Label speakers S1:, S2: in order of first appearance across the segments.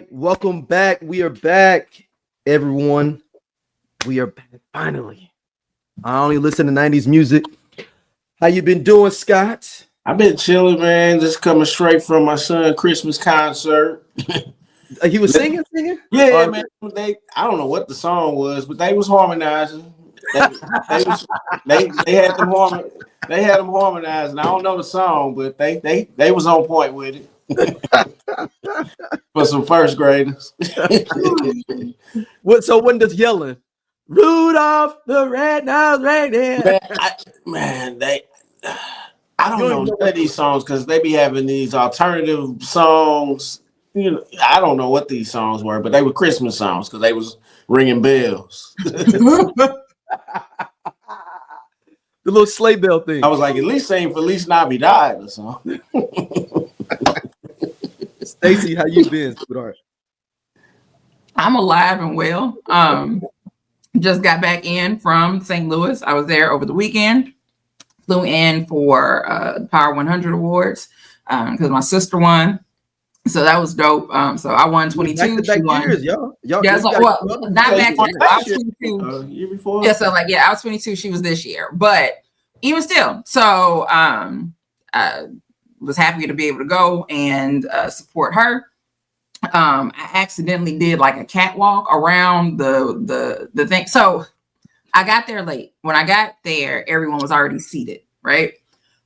S1: right, welcome back. We are back, everyone. We are back finally. I only listen to 90s music. How you been doing, Scott?
S2: I've been chilling, man. Just coming straight from my son's Christmas concert.
S1: He was singing?
S2: Yeah, man. I don't know what the song was, but they was harmonizing. They had them harmonizing. I don't know the song, but they was on point with it. For some first graders.
S1: So when does yelling? Rudolph the Red-Nosed Reindeer.
S2: I don't know none of these songs because they be having these alternative songs. You know, I don't know what these songs were, but they were Christmas songs because they was ringing bells.
S1: The little sleigh bell thing.
S2: I was like, at least sing Feliz Navidad or something.
S1: Stacy, how you been, sweetheart?
S3: I'm alive and well. Just got back in from St. Louis. I was there over the weekend. Flew in for the Power 100 Awards because my sister won. So that was dope. So I won 22.
S1: Back years, y'all.
S3: Yeah, so, not back then. I was 22.
S2: Year before?
S3: Yeah, so I was 22. She was this year. But even still, so I was happy to be able to go and support her. I accidentally did like a catwalk around the thing. So I got there late. When I got there, everyone was already seated, right?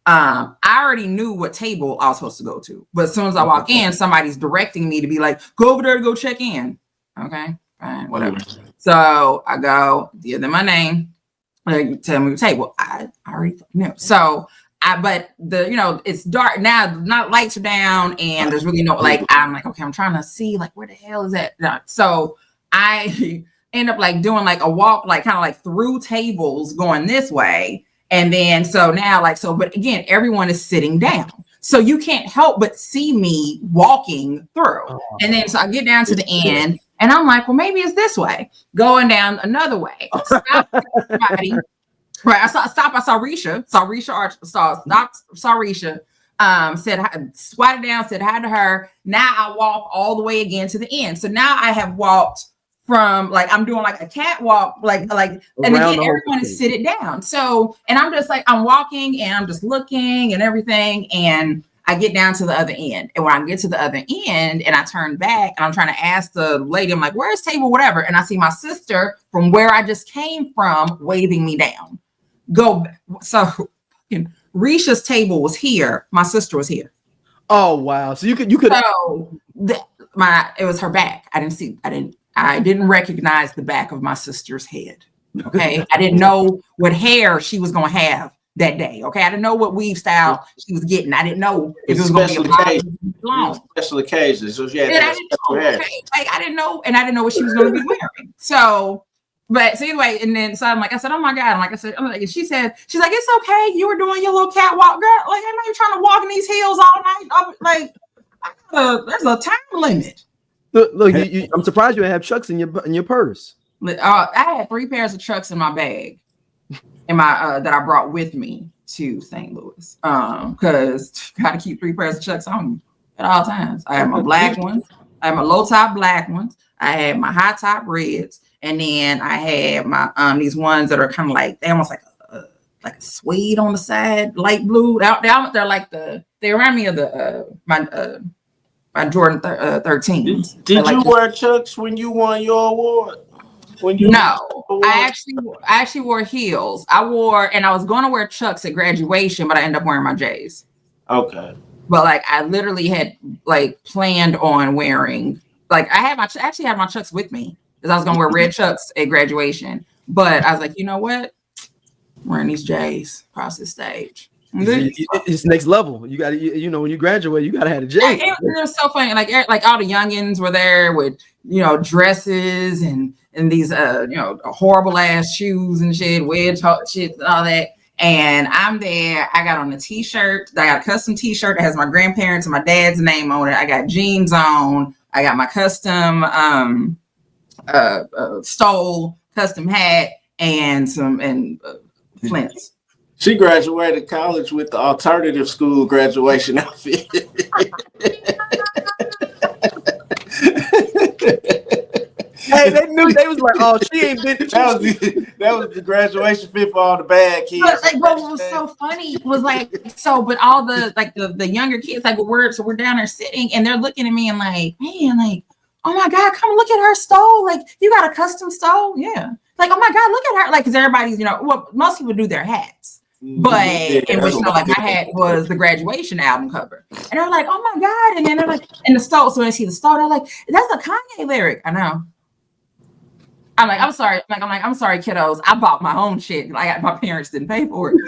S3: I already knew what table I was supposed to go to. But as soon as I walk in, somebody's directing me to be like, go over there to go check in. Okay, fine, whatever. So I go, give them my name, like, tell me the table. I already knew. So but it's dark now, not lights are down, and there's really no, like, I'm like, okay, I'm trying to see, like, where the hell is that? So I end up like doing like a walk, like kind of like through tables going this way. And then, so now but again, everyone is sitting down. So you can't help but see me walking through. And then, so I get down to the end and I'm like, well, maybe it's this way, going down another way. Stop somebody. Right, I saw Risha. Saw Risha. Said, squatted down, said hi to her. Now I walk all the way again to the end. So now I have walked from, like, I'm doing like a catwalk, like, and again, everyone is sitting down. So, and I'm just like, I'm walking and I'm just looking and everything. And I get down to the other end. And when I get to the other end and I turn back and I'm trying to ask the lady, I'm like, where's table, whatever. And I see my sister from where I just came from waving me down. So Risha's table was here. My sister was here.
S1: Oh wow! So you could.
S3: So it was her back. I didn't recognize the back of my sister's head. Okay, I didn't know what hair she was gonna have that day. Okay, I didn't know what weave style she was getting. I didn't know if it was gonna be long.
S2: Special occasions. So
S3: I didn't know, and I didn't know what she was gonna be wearing. So. But so anyway, and then so I said, oh my God. And like I said, she's like, it's okay. You were doing your little catwalk, girl. Like, I know you're trying to walk in these hills all night. There's a time limit.
S1: Look, I'm surprised you didn't have Chucks in your purse.
S3: I had 3 pairs of Chucks in my bag, that I brought with me to St. Louis. Because gotta keep 3 pairs of Chucks on me at all times. I have my black ones, I have my low top black ones, I had my high top reds. And then I had my these ones that are kind of like, they almost like a suede on the side, light blue. They're like they remind me of my Jordan 13s.
S2: Did you wear Chucks when you won your award?
S3: No, I actually wore heels. I was going to wear Chucks at graduation, but I ended up wearing my J's.
S2: Okay.
S3: But like I literally had like planned on wearing, like I actually had my Chucks with me. Because I was gonna wear red Chucks at graduation, but I was like, you know what? I'm wearing these J's across the stage.
S1: It's next level. You got to, when you graduate, you got to have a J.
S3: It was so funny. Like all the youngins were there with dresses and these horrible ass shoes and shit, wedge shit and all that. And I'm there. I got on a t-shirt. I got a custom t-shirt that has my grandparents and my dad's name on it. I got jeans on. I got my custom stole custom hat and flints.
S2: She graduated college with the alternative school graduation outfit.
S1: Hey, they knew. They was like, "Oh, she ain't been."
S2: That was the graduation fit for all the bad kids.
S3: But like, what was so funny was like, but all the younger kids, like, we're down there sitting, and they're looking at me and like, man, like, oh my God, come look at her stole. Like, you got a custom stole? Yeah. Like, oh my God, look at her. Like, because everybody's, well, most people do their hats. But in which, like, my hat was the graduation album cover. And they're like, oh my God. And then they're like, and the stole. So when I see the stole, they're like, that's a Kanye lyric. I know. I'm like, I'm sorry. I'm sorry, kiddos. I bought my own shit. Like, my parents didn't pay for it.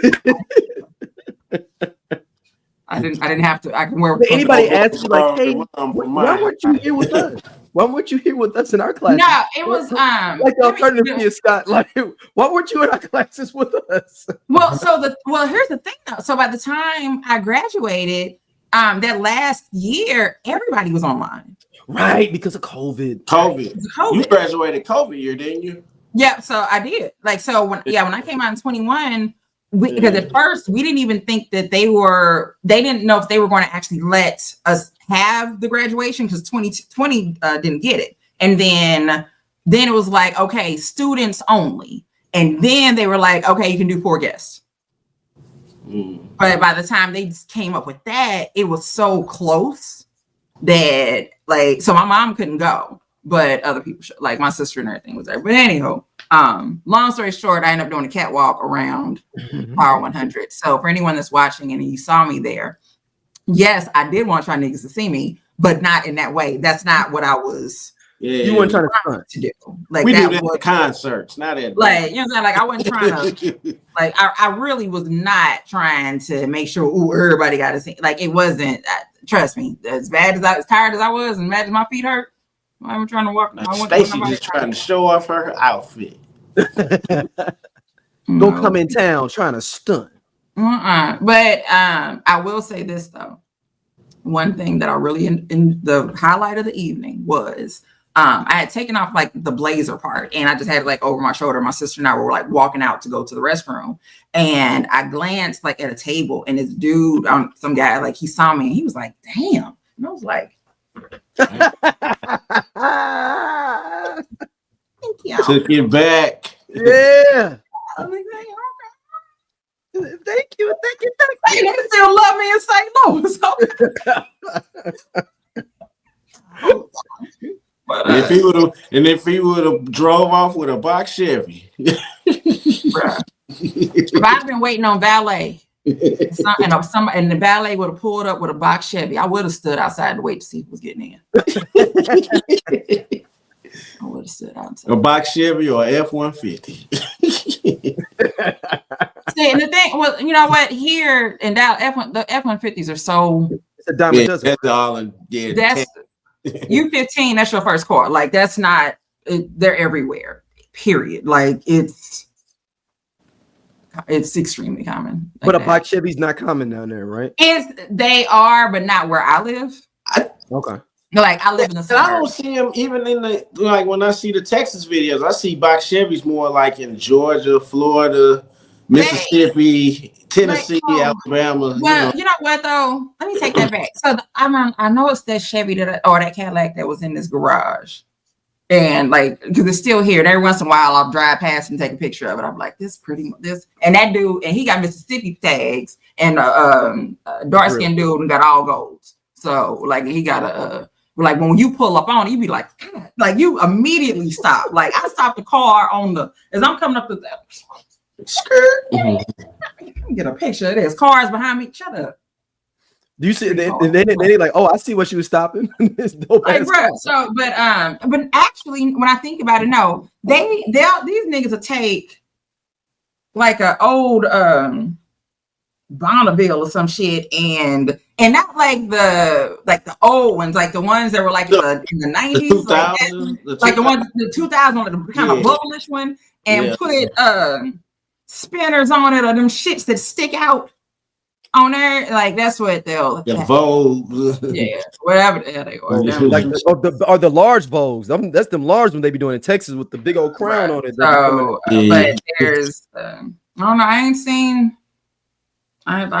S3: I didn't have to. I can wear.
S1: Anybody ask you like, hey, why weren't you here with us? Why weren't you here with us in our class?
S3: No, it was
S1: like the alternative is Scott. Like, why weren't you in our classes with us?
S3: Well, here's the thing though. So by the time I graduated, that last year, everybody was online.
S1: Right, because of COVID.
S2: COVID. You graduated COVID year, didn't you?
S3: Yeah, so I did. Like, so when I came out in 21, because at first we didn't even think that they didn't know if they were going to actually let us have the graduation because 2020 didn't get it. And then it was like, okay, students only. And then they were like, okay, you can do 4 guests. But by the time they came up with that, it was so close that, like, so my mom couldn't go, but other people like my sister and everything was there. But anyhow, long story short, I ended up doing a catwalk around Power 100. So for anyone that's watching and you saw me there, yes, I did want to try niggas to see me, but not in that way. That's not what I was.
S2: Yeah,
S1: you weren't trying to
S3: do. Like,
S2: we do that at concerts, not at
S3: like, you know what I'm saying? Like, I wasn't trying to. Like, I really was not trying to make sure everybody got to see. Like, it wasn't. Trust me, as tired as I was, and imagine my feet hurt. I was trying to walk.
S2: Stacy just trying to show off her outfit.
S1: Don't come in town trying to stunt.
S3: But I will say this though. One thing that I really in the highlight of the evening was I had taken off like the blazer part and I just had it like over my shoulder. My sister and I were like walking out to go to the restroom, and I glanced like at a table, and this dude, some guy, like he saw me and he was like, "Damn," and I was like, "Thank you."
S2: Took it back.
S1: Yeah.
S3: I'm like,
S1: Thank you.
S3: They still love me in St. Louis. But,
S2: if he would have drove off with a box Chevy,
S3: if I'd been waiting on valet, and the valet would have pulled up with a box Chevy, I would have stood outside to wait to see who was getting in. I would have stood outside.
S2: A box Chevy or F-150.
S3: See, and the thing, well, you know what? Here in Dallas, the F-150s are so.
S1: It's a dime a dozen.
S2: That's all. Yeah,
S3: that's U-15. That's your first car. Like, that's not. They're everywhere. Period. Like, it's extremely common. Like,
S1: but a box Chevy's not common down there, right?
S3: They are, but not where I live.
S1: Okay.
S3: Like, I live in the suburbs.
S2: I don't see them even in the, like, when I see the Texas videos, I see box Chevys more like in Georgia, Florida, Mississippi, Tennessee, Alabama.
S3: Well, you know what though? Let me take that back. So I know it's that Chevy that Cadillac that was in this garage, and like, because it's still here. And every once in a while, I'll drive past and take a picture of it. I'm like, this pretty much this. And that dude, and he got Mississippi tags, and dark skinned dude and got all golds. So like, he got a. Like, when you pull up on it, you be like, God, like, you immediately stop. Like, I stopped the car as I'm coming up to that skirt. Get a picture of this. Cars behind me. Shut up.
S1: Do you see? They like, oh, I see what she was stopping. This dope
S3: like, bro. So, but actually, when I think about it, no, these niggas will take like an old Bonneville or some shit, and not like the old ones, like the ones that were like in the 90s, like the ones the 2000, the kind of bubblish one, and put spinners on it or them shits that stick out on there. Like, that's what they'll
S2: Vogue,
S3: whatever the hell they are.
S1: Like the large Vogues. That's them large when they be doing in Texas with the big old crown on it.
S3: So, but there's I don't know. I ain't seen. I'm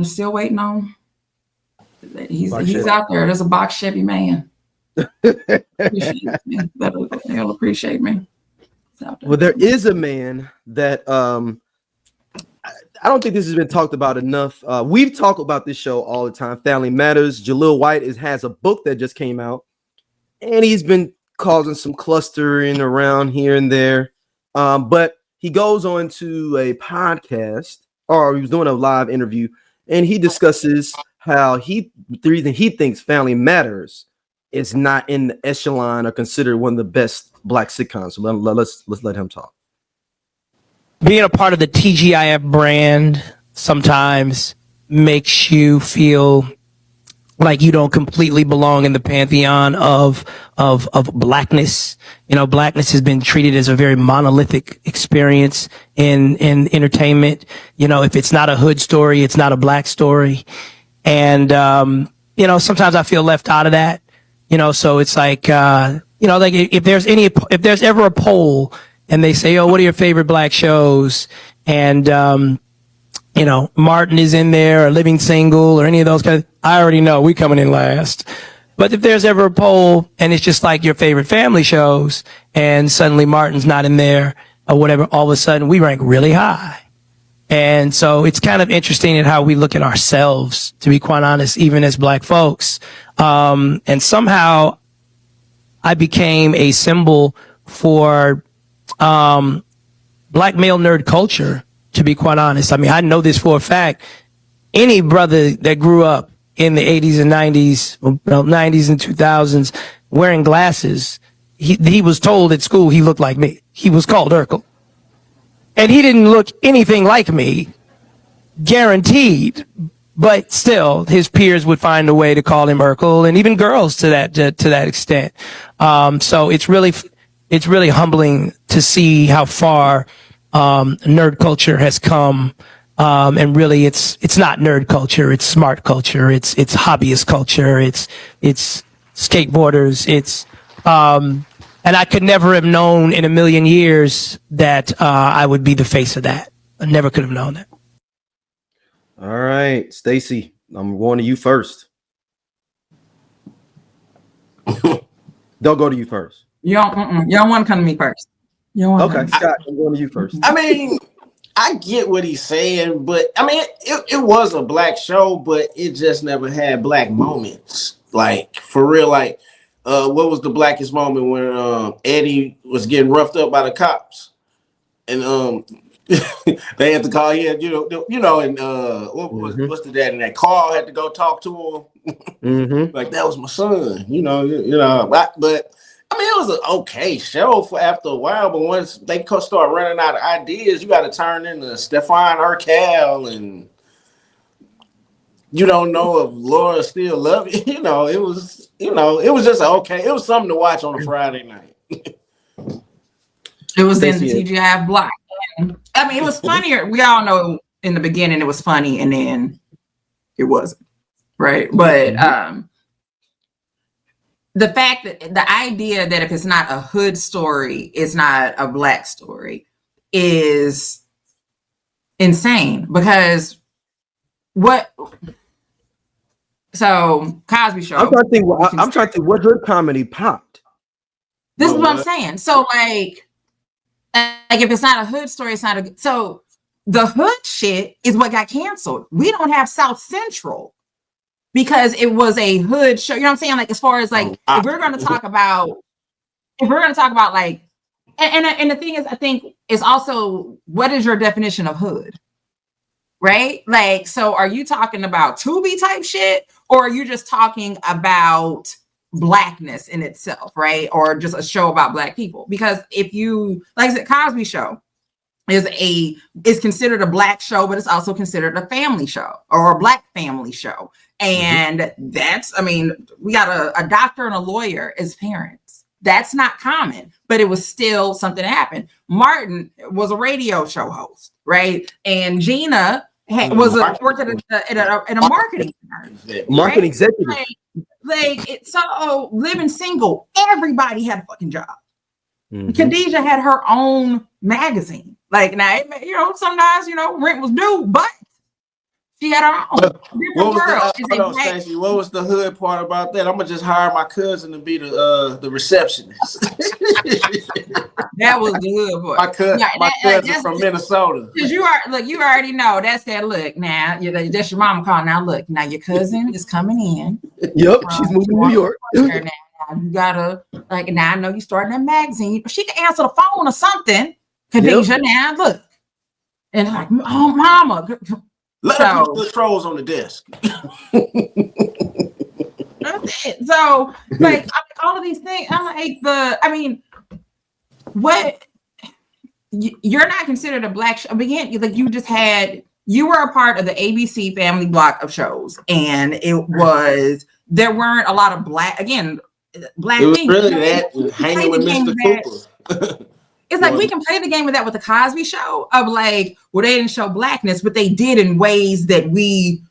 S3: still waiting on. He's out there. There's a box Chevy man. Appreciate me. They'll appreciate me.
S1: Well, there is a man that I don't think this has been talked about enough. We've talked about this show all the time. Family Matters. Jaleel White has a book that just came out, and he's been causing some clustering around here and there. But he goes on to a podcast, or he was doing a live interview, and he discusses how the reason he thinks Family Matters is not in the echelon or considered one of the best black sitcoms. So let's let him talk.
S4: Being a part of the TGIF brand sometimes makes you feel like you don't completely belong in the pantheon of blackness. You know, blackness has been treated as a very monolithic experience in entertainment. You know, if it's not a hood story, it's not a black story. And, you know, sometimes I feel left out of that, you know, so it's like, you know, like if there's ever a poll and they say, oh, what are your favorite black shows? And, you know, Martin is in there, or Living Single, or any of those kinds. I already know we coming in last. But if there's ever a poll and it's just like your favorite family shows and suddenly Martin's not in there or whatever, all of a sudden we rank really high. And so it's kind of interesting in how we look at ourselves, to be quite honest, even as black folks. And somehow I became a symbol for black male nerd culture, to be quite honest. I mean, I know this for a fact. Any brother that grew up in the 80s and 90s, well, 90s and 2000s, wearing glasses, he was told at school he looked like me. He was called Urkel. And he didn't look anything like me, guaranteed. But still, his peers would find a way to call him Urkel, and even girls to that extent. So it's really humbling to see how far nerd culture has come. And really, it's not nerd culture. It's smart culture. It's hobbyist culture. It's skateboarders. And I could never have known in a million years that I would be the face of that. I never could have known that.
S1: All right, Stacy, I'm going to you first. They'll go to you first.
S3: You don't want to come to me first.
S1: Okay, Scott, I'm going to you first.
S2: I mean, I get what he's saying, but I mean, it was a black show, but it just never had black moments. Like, for real, like, what was the blackest moment when Eddie was getting roughed up by the cops? And they had to call in, and what's the dad in that Carl had to go talk to him.
S1: Mm-hmm.
S2: Like, that was my son, but I mean, it was an okay show for after a while, but once they start running out of ideas, you got to turn into Stefan Urkel, and you don't know if Laura still love you. It was just okay. It was something to watch on a Friday night.
S3: It was in the TGI block. I mean, it was funnier. We all know in the beginning it was funny, and then it wasn't, right? But the fact that the idea that if it's not a hood story, it's not a black story is insane. Because so Cosby Show.
S1: I'm trying to think what hood comedy popped.
S3: This is what I'm saying. So like if it's not a hood story, it's not a. So the hood shit is what got canceled. We don't have South Central because it was a hood show. You know what I'm saying? Like, as far as like, if we're going to talk about like, and the thing is, I think it's also, what is your definition of hood? Right? Like, so are you talking about Tubi type shit, or are you just talking about blackness in itself, right? Or just a show about black people? Because if you, like I said, Cosby Show is considered a black show, but it's also considered a family show or a black family show. And that's, I mean, we got a doctor and a lawyer as parents. That's not common, but it was still something that happened. Martin was a radio show host, right? And Gina worked at a marketing firm,
S1: marketing executive.
S3: So Living Single, everybody had a fucking job.
S1: Mm-hmm.
S3: Khadijah had her own magazine. Like, now, sometimes, rent was due, but She had her own different world.
S2: Stacey, what was the hood part about that? I'm gonna just hire my cousin to be the receptionist.
S3: That was the hood part.
S2: My cousin from Minnesota.
S3: Because you already know that's that look. Now that's your mama calling. Now look, now your cousin is coming in.
S1: Yep, she's moving to New York.
S3: Now you gotta now I know you starting a magazine, but she can answer the phone or something. Khadijah, now look, and like, oh, mama.
S2: Let her put the trolls on the desk.
S3: So, like, all of these things, what you're not considered a black show. Again, like you were a part of the ABC family block of shows, and there weren't a lot of black things.
S2: It was really that hanging with Mr. Cooper.
S3: It's like we can play the game of that with the Cosby Show of like, well, they didn't show blackness, but they did in ways that we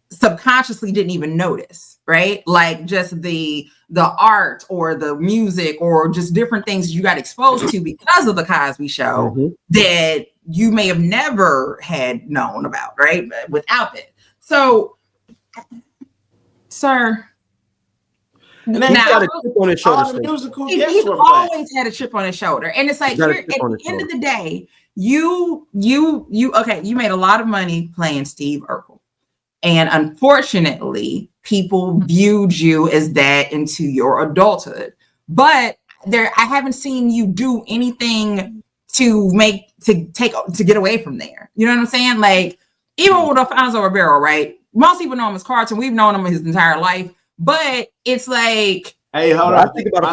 S3: subconsciously didn't even notice, right? Like just the art or the music or just different things you got exposed to because of the Cosby Show that you may have never had known about, right? Without it. So, sir.
S1: And then he's got a chip on his shoulder.
S3: He's always had a chip on his shoulder, and it's like here, at the end of the day, you made a lot of money playing Steve Urkel, and unfortunately, people viewed you as that into your adulthood. But I haven't seen you do anything to get away from there. You know what I'm saying? Like even with Alfonso Ribeiro, right? Most people know him as Carlton. We've known him his entire life. But it's like,
S2: hey, hold on. I think about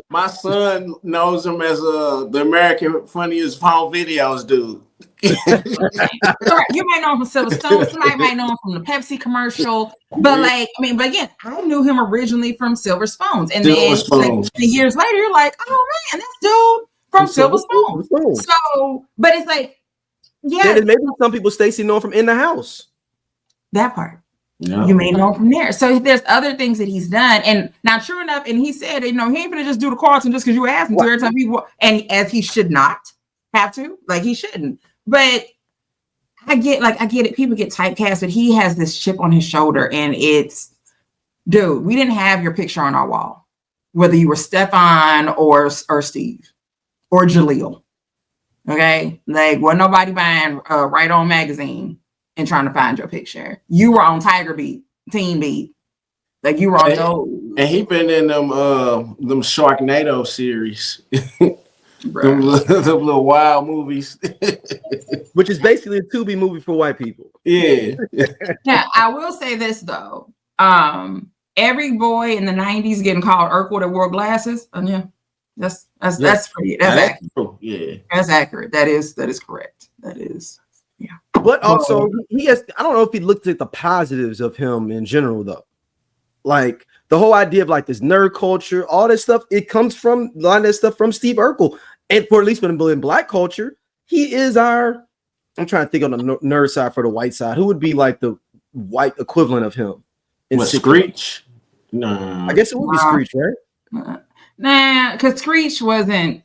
S2: my son knows him as the American Funniest Home Videos dude.
S3: You might know him from Silver Stone. Somebody might know him from the Pepsi commercial. But but again, I knew him originally from Silver Spoons, and then years later, you're like, oh man, this dude from Silver Spoons. So, but it's like, yeah,
S1: maybe some people Stacey know him from In the House.
S3: That part. Yeah. You may know from there. So there's other things that he's done. And now, true enough, and he said, he ain't gonna just do the Carlton just because you asked him to every time people, and as he should not have to, like he shouldn't. But I get it. People get typecast, but he has this chip on his shoulder, and it's, dude, we didn't have your picture on our wall, whether you were Stefan or Steve or Jaleel. Okay, like wasn't nobody buying Right On magazine and trying to find your picture. You were on Tiger Beat, Teen Beat. Like you were on those.
S2: And he been in them Sharknado series. them little wild movies.
S1: Which is basically a Tubi movie for white people.
S2: Yeah.
S3: Now, I will say this though. Every boy in the 90s getting called Urkel that wore glasses. Yeah. That's accurate.
S2: Yeah.
S3: That's accurate. That is correct. That is. Yeah.
S1: But also he has, I don't know if he looked at the positives of him in general though. Like the whole idea of like this nerd culture, all this stuff, it comes from a lot of that stuff from Steve Urkel. And for at least in black culture, he is I'm trying to think on the nerd side for the white side. Who would be like the white equivalent of him?
S2: Screech? No.
S1: I guess it would be Screech, right?
S3: Nah, because Screech wasn't.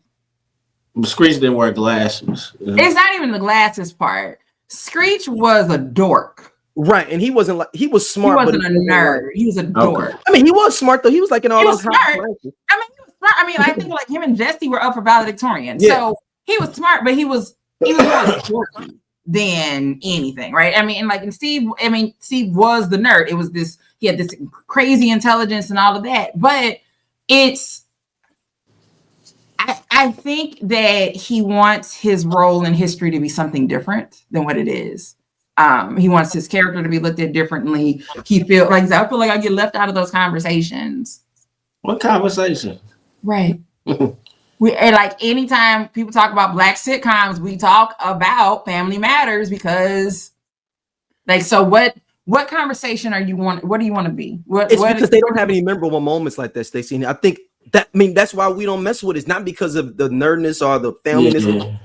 S2: Screech didn't wear glasses.
S3: It's not even the glasses part. Screech was a dork.
S1: Right, and he wasn't like he was smart.
S3: He wasn't a nerd. He was a dork.
S1: Okay. I mean, he was smart though. He was like in all those
S3: smart. He was smart. I mean, I think like him and Jesse were up for valedictorian. Yeah. So he was smart, but he was more dorky than anything, right? I mean, and Steve was the nerd. It was this, he had this crazy intelligence and all of that. But I think that he wants his role in history to be something different than what it is. He wants his character to be looked at differently. I feel like I get left out of those conversations.
S2: What conversation?
S3: Right. Anytime people talk about black sitcoms, we talk about Family Matters because what conversation are you want? What do you want to be?
S1: Because they don't have any memorable moments like that, Stacey. I think that's why we don't mess with it. It's not because of the nerdness or the familyness. Yeah.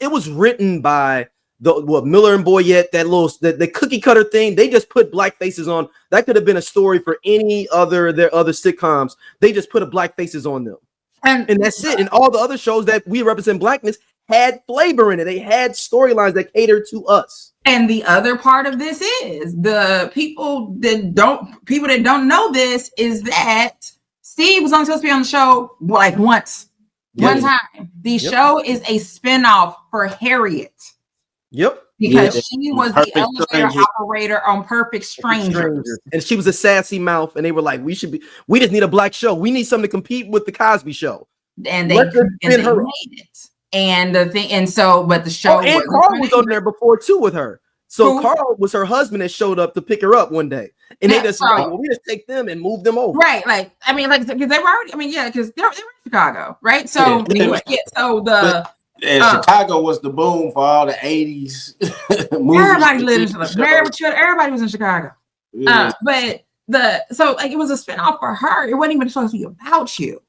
S1: It was written by Miller and Boyette, the cookie cutter thing. They just put black faces on. That could have been a story for any other sitcoms. They just put black faces on them. And that's it. And all the other shows that we represent blackness had flavor in it. They had storylines that catered to us.
S3: And the other part of this is the people that don't know this is that Steve was only supposed to be on the show like one time. The show is a spinoff for Harriet.
S1: Yep.
S3: Because she was the elevator
S2: Stranger.
S3: operator on Perfect Strangers.
S1: And she was a sassy mouth, and they were like, we just need a black show. We need something to compete with the Cosby Show.
S3: And they made it. And the thing, and so, but the show
S1: and Carl was on there before too with her. So Carl was her husband that showed up to pick her up one day, and they just like, well, we just take them and move them over,
S3: right? Like, I mean, like because they were already, I mean, yeah, because they were in Chicago, right? So, so the
S2: Chicago was the boom for all the 80s.
S3: Everybody lived in Chicago. Everybody was in Chicago. Yeah. But like it was a spinoff for her. It wasn't even supposed to be about you.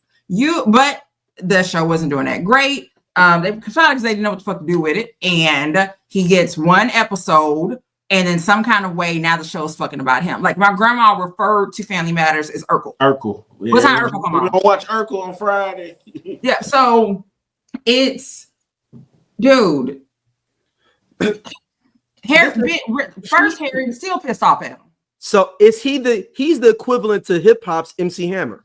S3: But the show wasn't doing that great. They because they didn't know what the fuck to do with it. And he gets one episode, and in some kind of way, now the show's fucking about him. Like my grandma referred to Family Matters as Urkel.
S2: Urkel. Yeah.
S3: What time Urkel come on?
S2: We're gonna watch Urkel on Friday.
S3: Yeah, so it's dude. Harry still pissed off at him.
S1: So is he's the equivalent to hip hop's MC Hammer?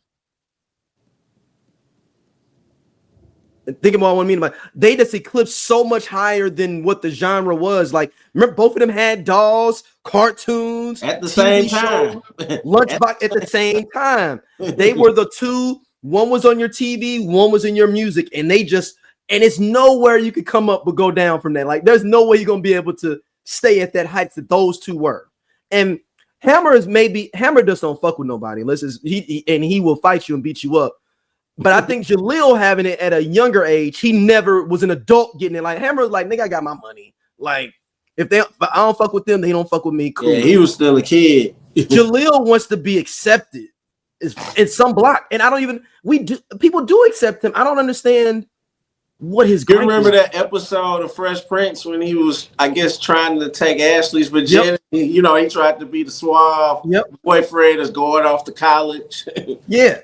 S1: Think about what I mean. Like they just eclipsed so much higher than what the genre was. Like, remember, both of them had dolls, cartoons
S2: at the same time,
S1: Lunchbox at the same time. They were the two. One was on your TV, one was in your music, and it's nowhere you could come up but go down from that. Like, there's no way you're gonna be able to stay at that heights that those two were. And Hammer just don't fuck with nobody unless he will fight you and beat you up. But I think Jaleel having it at a younger age, he never was an adult getting it. Like Hammer was like, nigga, I got my money. Like if I don't fuck with them, they don't fuck with me. Cool.
S2: Yeah, he was still a kid.
S1: Jaleel wants to be accepted in some block, and people do accept him. I don't understand what his.
S2: You remember that episode of Fresh Prince when he was, I guess, trying to take Ashley's virginity? Yep. You know, he tried to be the suave boyfriend that's going off to college.
S1: Yeah.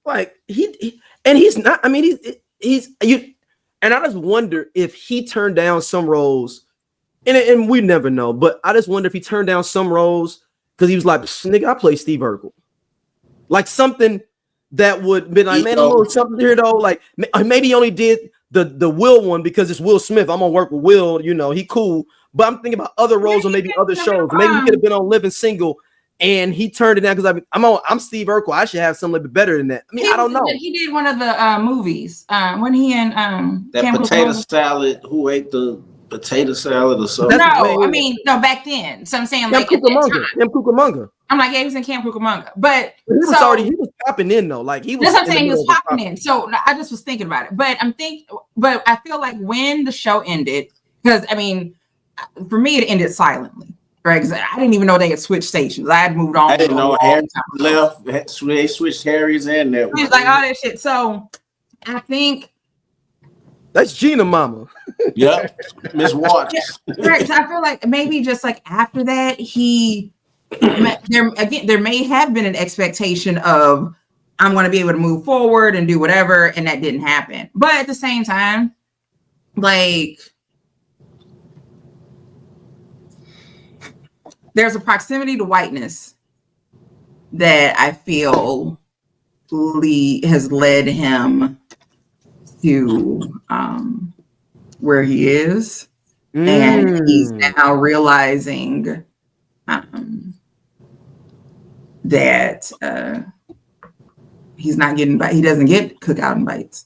S1: Like he's not. I mean, he's you, and I just wonder if he turned down some roles, and we never know. But I just wonder if he turned down some roles because he was like, "Nigga, I play Steve Urkel," like something that would be like, "Man, a little something here though." Like maybe he only did the Will one because it's Will Smith. I'm gonna work with Will. You know, he cool. But I'm thinking about other roles or maybe other shows. Maybe he could have been on Living Single. And he turned it down because I'm Steve Urkel. I should have something a little bit better than that. I mean, I don't know.
S3: He did one of the movies. When he in
S2: that potato salad. Who ate the potato salad or something?
S3: No, back then. So I'm saying like
S1: Camp Cucamonga.
S3: I'm like, yeah, he was in Camp Cucamonga, but
S1: he was popping in though. Like he was.
S3: That's what I'm saying. He was popping in. So I just was thinking about it, but I feel like when the show ended, because I mean, for me it ended silently. Right, because I didn't even know they had switched stations. I had moved on.
S2: I didn't know Harry left. They switched Harry's and that.
S3: He was like all that shit. So I think
S1: that's Gina Mama.
S2: Yeah, Miss Watch.
S3: Right. So I feel like maybe just like after that, there may have been an expectation of I'm going to be able to move forward and do whatever, and that didn't happen. But at the same time, like. There's a proximity to whiteness that I feel has led him to where he is. And he's now realizing that he's not getting he doesn't get cookout invites.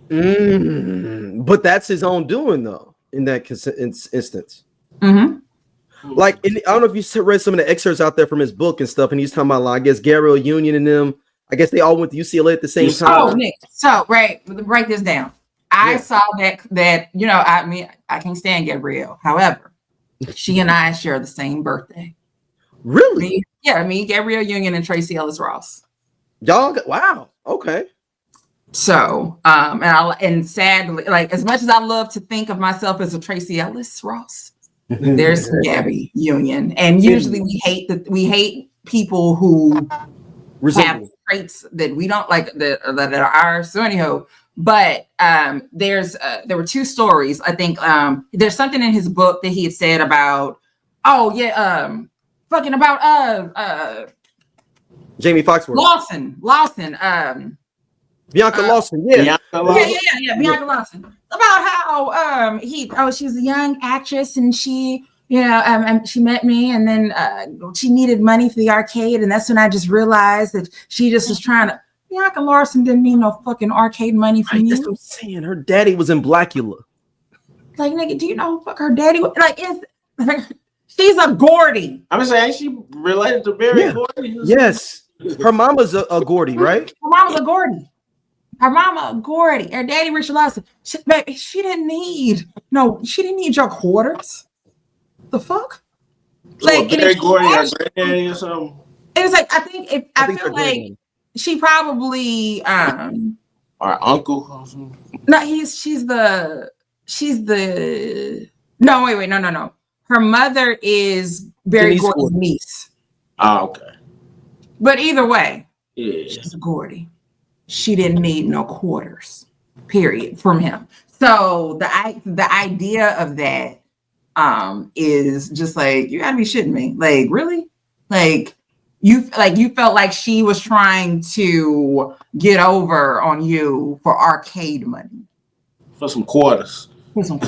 S1: But that's his own doing though, in that instance.
S3: Mm-hmm.
S1: Like, I don't know if you read some of the excerpts out there from his book and stuff, and he's talking about, like, I guess Gabrielle Union and them. I guess they all went to UCLA at the same time.
S3: Oh, Nick. So, write this down. I saw that you know, I mean, I can't stand Gabrielle. However, she and I share the same birthday.
S1: Really?
S3: Me, Gabrielle Union, and Tracy Ellis Ross.
S1: Y'all, wow. Okay.
S3: So, and sadly, like, as much as I love to think of myself as a Tracy Ellis Ross. There's Gabby Union, and usually we hate people who have traits that we don't like that are ours. So anyhow, but there were two stories. I think there's something in his book that he had said about fucking about
S1: Jamie Foxworth.
S3: Lawson.
S1: Bianca Lawson. Yeah.
S3: Bianca Lawson. About how she's a young actress and she she met me and then she needed money for the arcade and that's when I just realized that she just was trying to. Bianca Lawson didn't need no fucking arcade money from you.
S1: That's what I'm saying. Her daddy was in Blackula.
S3: Like, nigga, do you know who fuck her daddy was? Like, she's a Gordy.
S2: I'm saying, ain't she related to Barry Gordy?
S1: Yes. Her mama's a Gordy, right?
S3: Her mama's a Gordy. Her mama a Gordy. Her daddy Richard Lawson. She didn't need your quarters. The fuck?
S2: Like, Barry Gordy, her granddaddy or something.
S3: It was like, I feel like she probably
S2: our uncle.
S3: No, she's the no, wait, no. Her mother is Barry Gordy's niece.
S2: Oh, okay.
S3: But either way,
S2: she's
S3: a Gordy. She didn't need no quarters, period, from him. So the idea of that is just like, you gotta be shitting me. Like, really? Like you felt like she was trying to get over on you for arcade money.
S2: For some quarters.
S3: Some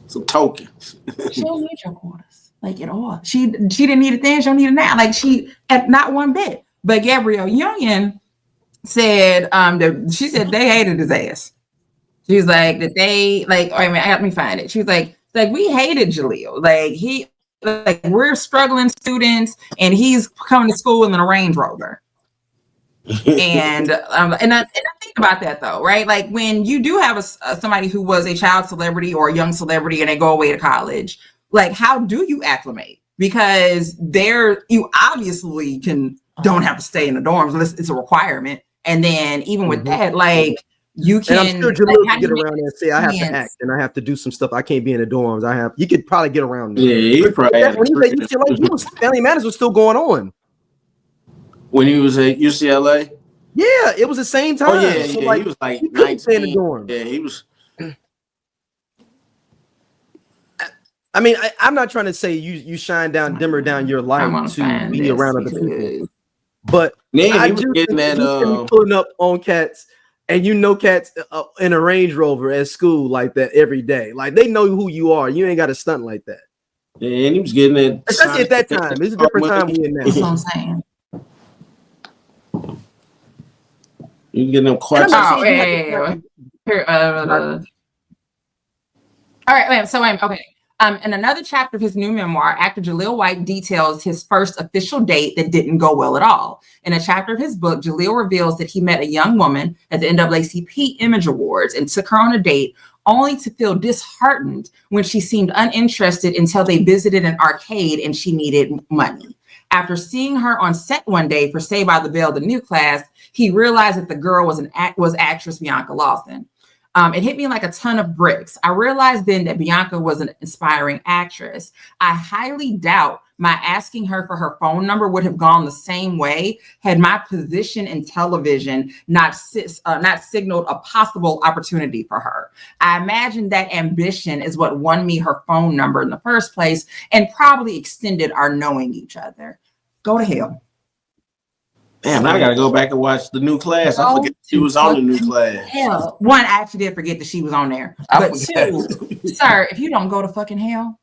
S2: some tokens.
S3: She don't need your quarters, like at all. She didn't need it then, she don't need it now. Like not one bit. But Gabrielle Union said she said they hated his ass. She was like that they let me find it. She was like we hated Jaleel. Like we're struggling students and he's coming to school in a Range Rover. And I think about that though, right? Like when you do have somebody who was a child celebrity or a young celebrity and they go away to college, like how do you acclimate? Because you obviously don't have to stay in the dorms unless it's a requirement. And then even with that, like you can.
S1: And I'm sure Jaleel can get around there and say, I have to act and I have to do some stuff. I can't be in the dorms. You could probably get around there.
S2: Yeah, he probably.
S1: When he was at UCLA, Family Matters was still going on.
S2: When he was at UCLA?
S1: Yeah, it was the same time.
S2: Oh, yeah, so he was like 19.
S1: Stay in the dorm.
S2: Yeah, he was.
S1: I mean, I'm not trying to say you dimmer down your light to be around other people. But
S2: I was getting that
S1: pulling up on cats, and cats in a Range Rover at school like that every day. Like they know who you are. You ain't got to stunt like that.
S2: Yeah, and he was getting it.
S1: Especially at that time. It's a different time we in now.
S3: That's what I'm saying.
S2: You getting them questions?
S3: All right, okay. In another chapter of his new memoir, actor Jaleel White details his first official date that didn't go well at all. In a chapter of his book, Jaleel reveals that he met a young woman at the NAACP Image Awards and took her on a date only to feel disheartened when she seemed uninterested until they visited an arcade and she needed money. After seeing her on set one day for Saved by the Bell, the new class, he realized that the girl was actress Bianca Lawson. It hit me like a ton of bricks. I realized then that Bianca was an inspiring actress. I highly doubt my asking her for her phone number would have gone the same way had my position in television not signaled a possible opportunity for her. I imagine that ambition is what won me her phone number in the first place and probably extended our knowing each other. Go to hell.
S2: Damn, I gotta go back and watch the new class. I forget she was on the new class.
S3: Hell. One, I actually did forget that she was on there. But two, sir, if you don't go to fucking hell,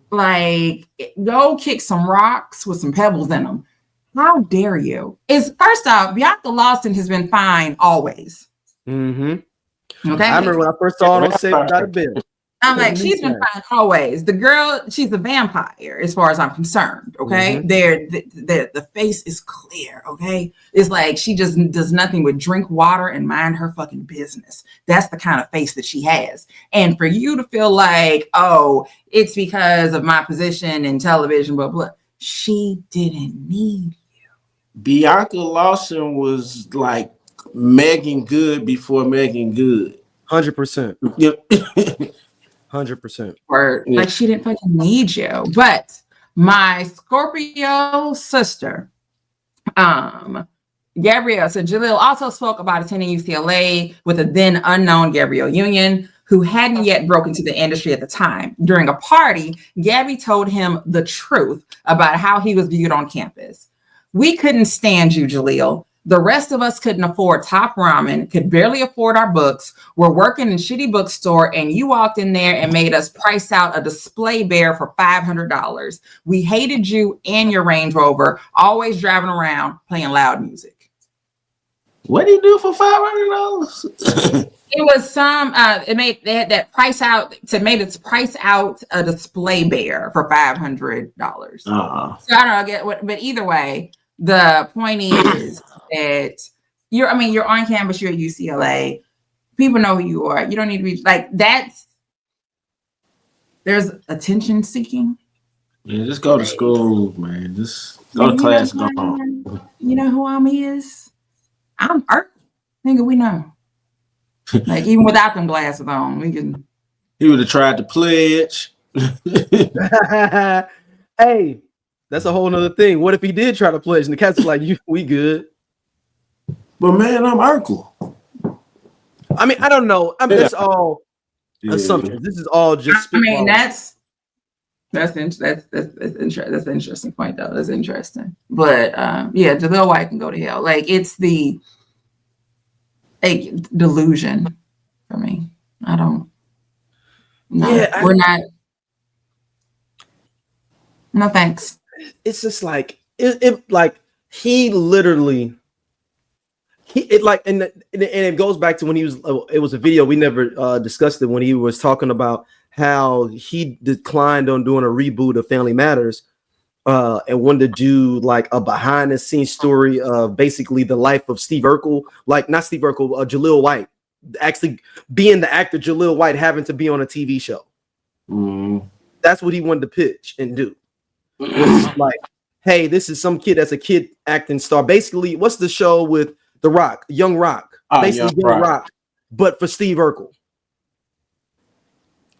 S3: like go kick some rocks with some pebbles in them. How dare you? First off, Bianca Lawson has been fine always.
S1: Mm-hmm.
S3: Okay.
S1: I remember when I first saw her on Saved by the Bell.
S3: I'm like, she's been fine always. The girl, she's a vampire as far as I'm concerned. Okay. The face is clear. Okay. It's like she just does nothing but drink water and mind her fucking business. That's the kind of face that she has. And for you to feel like, oh, it's because of my position in television, blah, blah. She didn't need you.
S2: Bianca Lawson was like Megan Good before Megan Good.
S1: 100%. 100%.
S3: Or like she didn't fucking need you. But my Scorpio sister, Gabrielle, so Jaleel also spoke about attending UCLA with a then unknown Gabrielle Union, who hadn't yet broken to the industry at the time. During a party, Gabby told him the truth about how he was viewed on campus. We couldn't stand you, Jaleel. The rest of us couldn't afford top ramen, could barely afford our books. We're working in shitty bookstore, and you walked in there and made us price out a display bear for $500. We hated you and your Range Rover, always driving around playing loud music.
S2: What did he do for $500?
S3: It was some. They had that price out to make its price out a display bear for $500. So I don't know. But either way, the point is that you're on campus. You're at UCLA. People know who you are. You don't need to be like that's. There's attention seeking.
S2: Yeah, just go to school, man. Just go to class and go home.
S3: You know who I'm is? I'm Urkel. Nigga, we know. Like, even without them glasses on, we can.
S2: He would have tried to pledge.
S1: Hey, that's a whole nother thing. What if he did try to pledge and the cats are like, we good?
S2: But man, I'm Urkel.
S1: I mean, I don't know. I mean, it's all assumptions. This is all just.
S3: I mean, that's an interesting point, though. That's interesting. But yeah, Jaleel White can go to hell. Like, it's the delusion for me. I don't. No, we're not. No thanks.
S1: It's just like it like he literally. And it goes back to when he was. It was a video we never discussed it when he was talking about how he declined on doing a reboot of Family Matters, and wanted to do like a behind the scenes story of basically the life of Steve Urkel, like not Steve Urkel, Jaleel White, actually being the actor Jaleel White having to be on a TV show. That's what he wanted to pitch and do. Like, hey, this is some kid that's a kid acting star. Basically, what's the show with The Rock, Young Rock? Basically, Young Rock, but for Steve Urkel.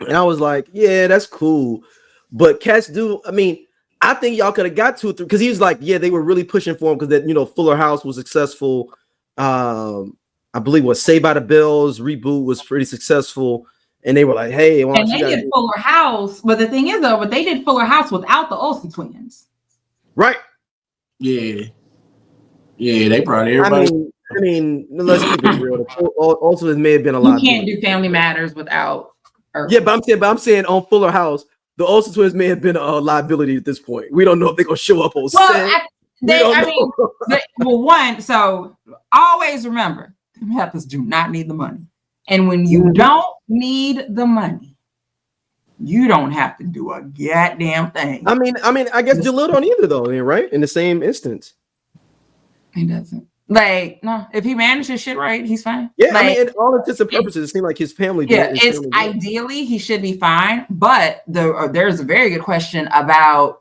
S1: And I was like, yeah, that's cool. But cats do, I mean, I think y'all could have got 2 or 3 because he was like, yeah, they were really pushing for him because that, Fuller House was successful. I believe what Saved by the Bells reboot was pretty successful. And they were like, hey, why don't
S3: and they did Fuller House. But the thing is, though, but they did Fuller House without the Olsen twins.
S1: Right.
S2: Yeah. Yeah, they brought everybody.
S1: I mean, let's keep it real. Also, it may have been a lot.
S3: You can't do Family Matters without.
S1: Yeah, but I'm saying on Fuller House, the Olsen twins may have been a liability at this point. We don't know if they're gonna show up on set.
S3: One. So always remember, heifers do not need the money, and when you don't need the money, you don't have to do a goddamn thing.
S1: I mean, I guess Jaleel don't either though, right? In the same instance,
S3: he doesn't. Like, no, if he manages shit right, he's fine.
S1: Yeah,
S3: like,
S1: I mean, in all intents and purposes, it seemed like his family.
S3: Yeah, it's ideally he should be fine, but there's a very good question about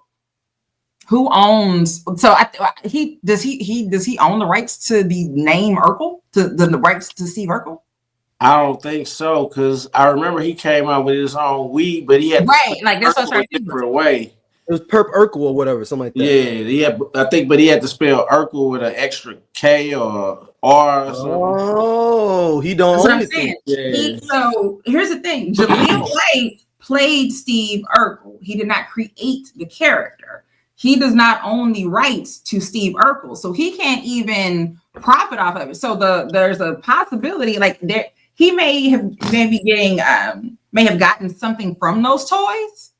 S3: who owns. So does he own the rights to the name Urkel, to the rights to Steve Urkel?
S2: I don't think so, because I remember he came out with his own weed, but he had
S3: like that's what
S2: a different way.
S1: It was Perp Urkel or whatever, something like that.
S2: Yeah, but he had to spell Urkel with an extra K or R or something.
S1: Oh, he don't own it.
S2: Yeah.
S3: So here's the thing: Jaleel White played Steve Urkel. He did not create the character. He does not own the rights to Steve Urkel, so he can't even profit off of it. So there's a possibility, like he may have gotten something from those toys.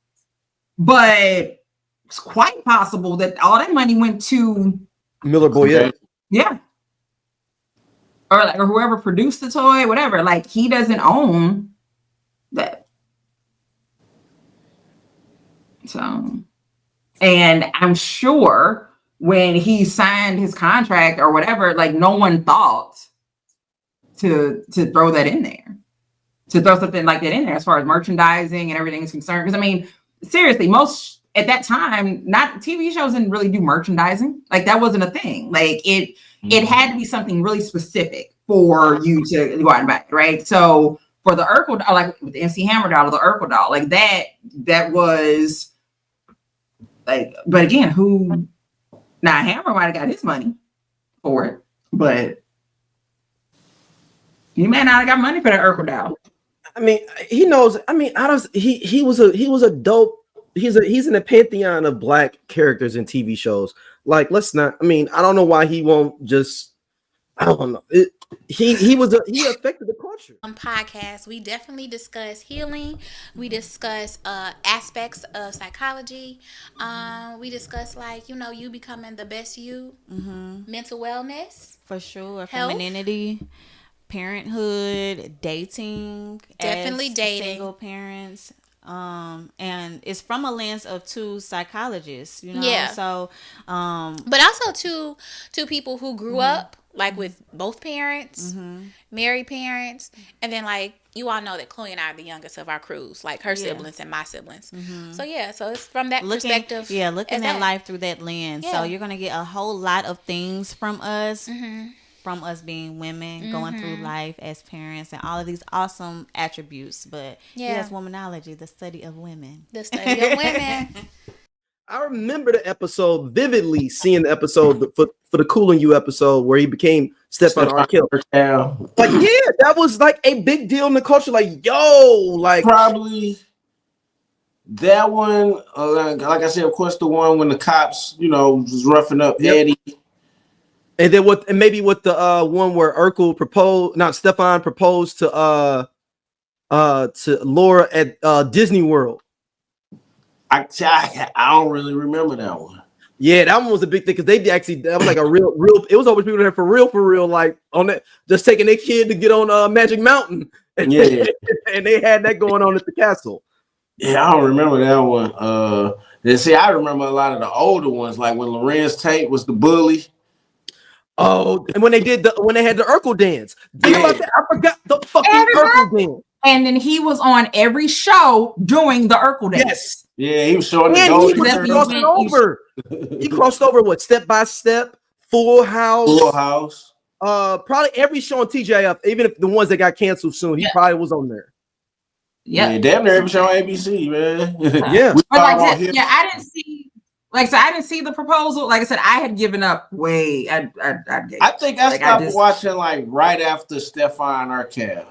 S3: But it's quite possible that all that money went to
S1: Miller Boyette.
S3: Yeah. Or whoever produced the toy, whatever. Like, he doesn't own that. So, and I'm sure when he signed his contract or whatever, like, no one thought to throw that in there. To throw something like that in there as far as merchandising and everything is concerned. Because, I mean, seriously, most at that time, not TV shows didn't really do merchandising. Like, that wasn't a thing. Like, it had to be something really specific for you to go out and buy it, right? So for the Urkel doll, like with the MC Hammer doll or the Urkel doll, like that was like, but again, Hammer might have got his money. for it, but you may not have got money for that Urkel doll.
S1: I mean, he knows. I mean, I don't. He was a dope. He's in the pantheon of black characters in TV shows. Like, let's not. I mean, I don't know why he won't just. I don't know. He affected the culture.
S5: Podcast, we definitely discuss healing. We discuss aspects of psychology. We discuss you becoming the best you, mental wellness,
S6: for sure,
S5: health.
S6: femininity, parenthood, dating,
S5: definitely
S6: as
S5: dating,
S6: single parents. And it's from a lens of two psychologists,
S5: Yeah.
S6: So,
S5: but also two people who grew up with both parents, married parents, and then you all know that Chloe and I are the youngest of our crews, her siblings and my siblings. So it's from that perspective.
S6: Yeah, looking at life through that lens.
S5: Yeah.
S6: So you're gonna get a whole lot of things from us. From us being women, going through life as parents, and all of these awesome attributes. But yes, womanology, the study of women.
S5: The study of women.
S1: I remember the episode vividly, seeing the episode for the Coolin' You episode where he became Stephon R. Kelly. That was a big deal in the culture.
S2: Probably that one. Like I said, of course, the one when the cops, was roughing up Eddie.
S1: And then maybe with the one where Urkel Stephon proposed to Laura at Disney World.
S2: I don't really remember that one.
S1: Yeah, that one was a big thing because that was a real. It was always people there for real, on that, just taking their kid to get on Magic Mountain. And they had that going on at the castle.
S2: Yeah, I don't remember that one. I remember a lot of the older ones, like when Lorenz Tate was the bully.
S1: Oh, and when they had the Urkel dance. Think about that. I forgot the fucking Urkel dance.
S3: And then he was on every show doing the Urkel dance.
S1: Yes.
S2: Yeah, he was showing the
S1: he was crossing over. He crossed over Step by Step, Full House. Probably every show on TJF, even if the ones that got canceled soon, he probably was on there.
S2: Yeah, damn near every show on ABC, man.
S1: Yeah.
S3: I didn't see. I didn't see the proposal. Like I said, I had given up way. I
S2: think I stopped watching right after Stephon R. Kelly.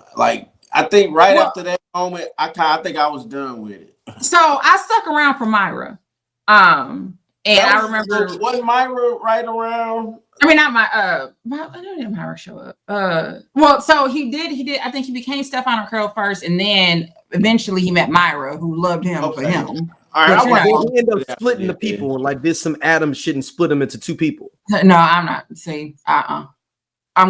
S2: I think after that moment, I think I was done with it.
S3: So I stuck around for Myra. And I remember
S2: wasn't Myra right around?
S3: I mean, not I didn't Myra show up. So he did. I think he became Stephon R. Kelly first, and then eventually he met Myra, who loved him for him.
S1: All right, they end up splitting the people, and there's some Adam shit and split them into two people.
S3: No, I'm not. See, I'm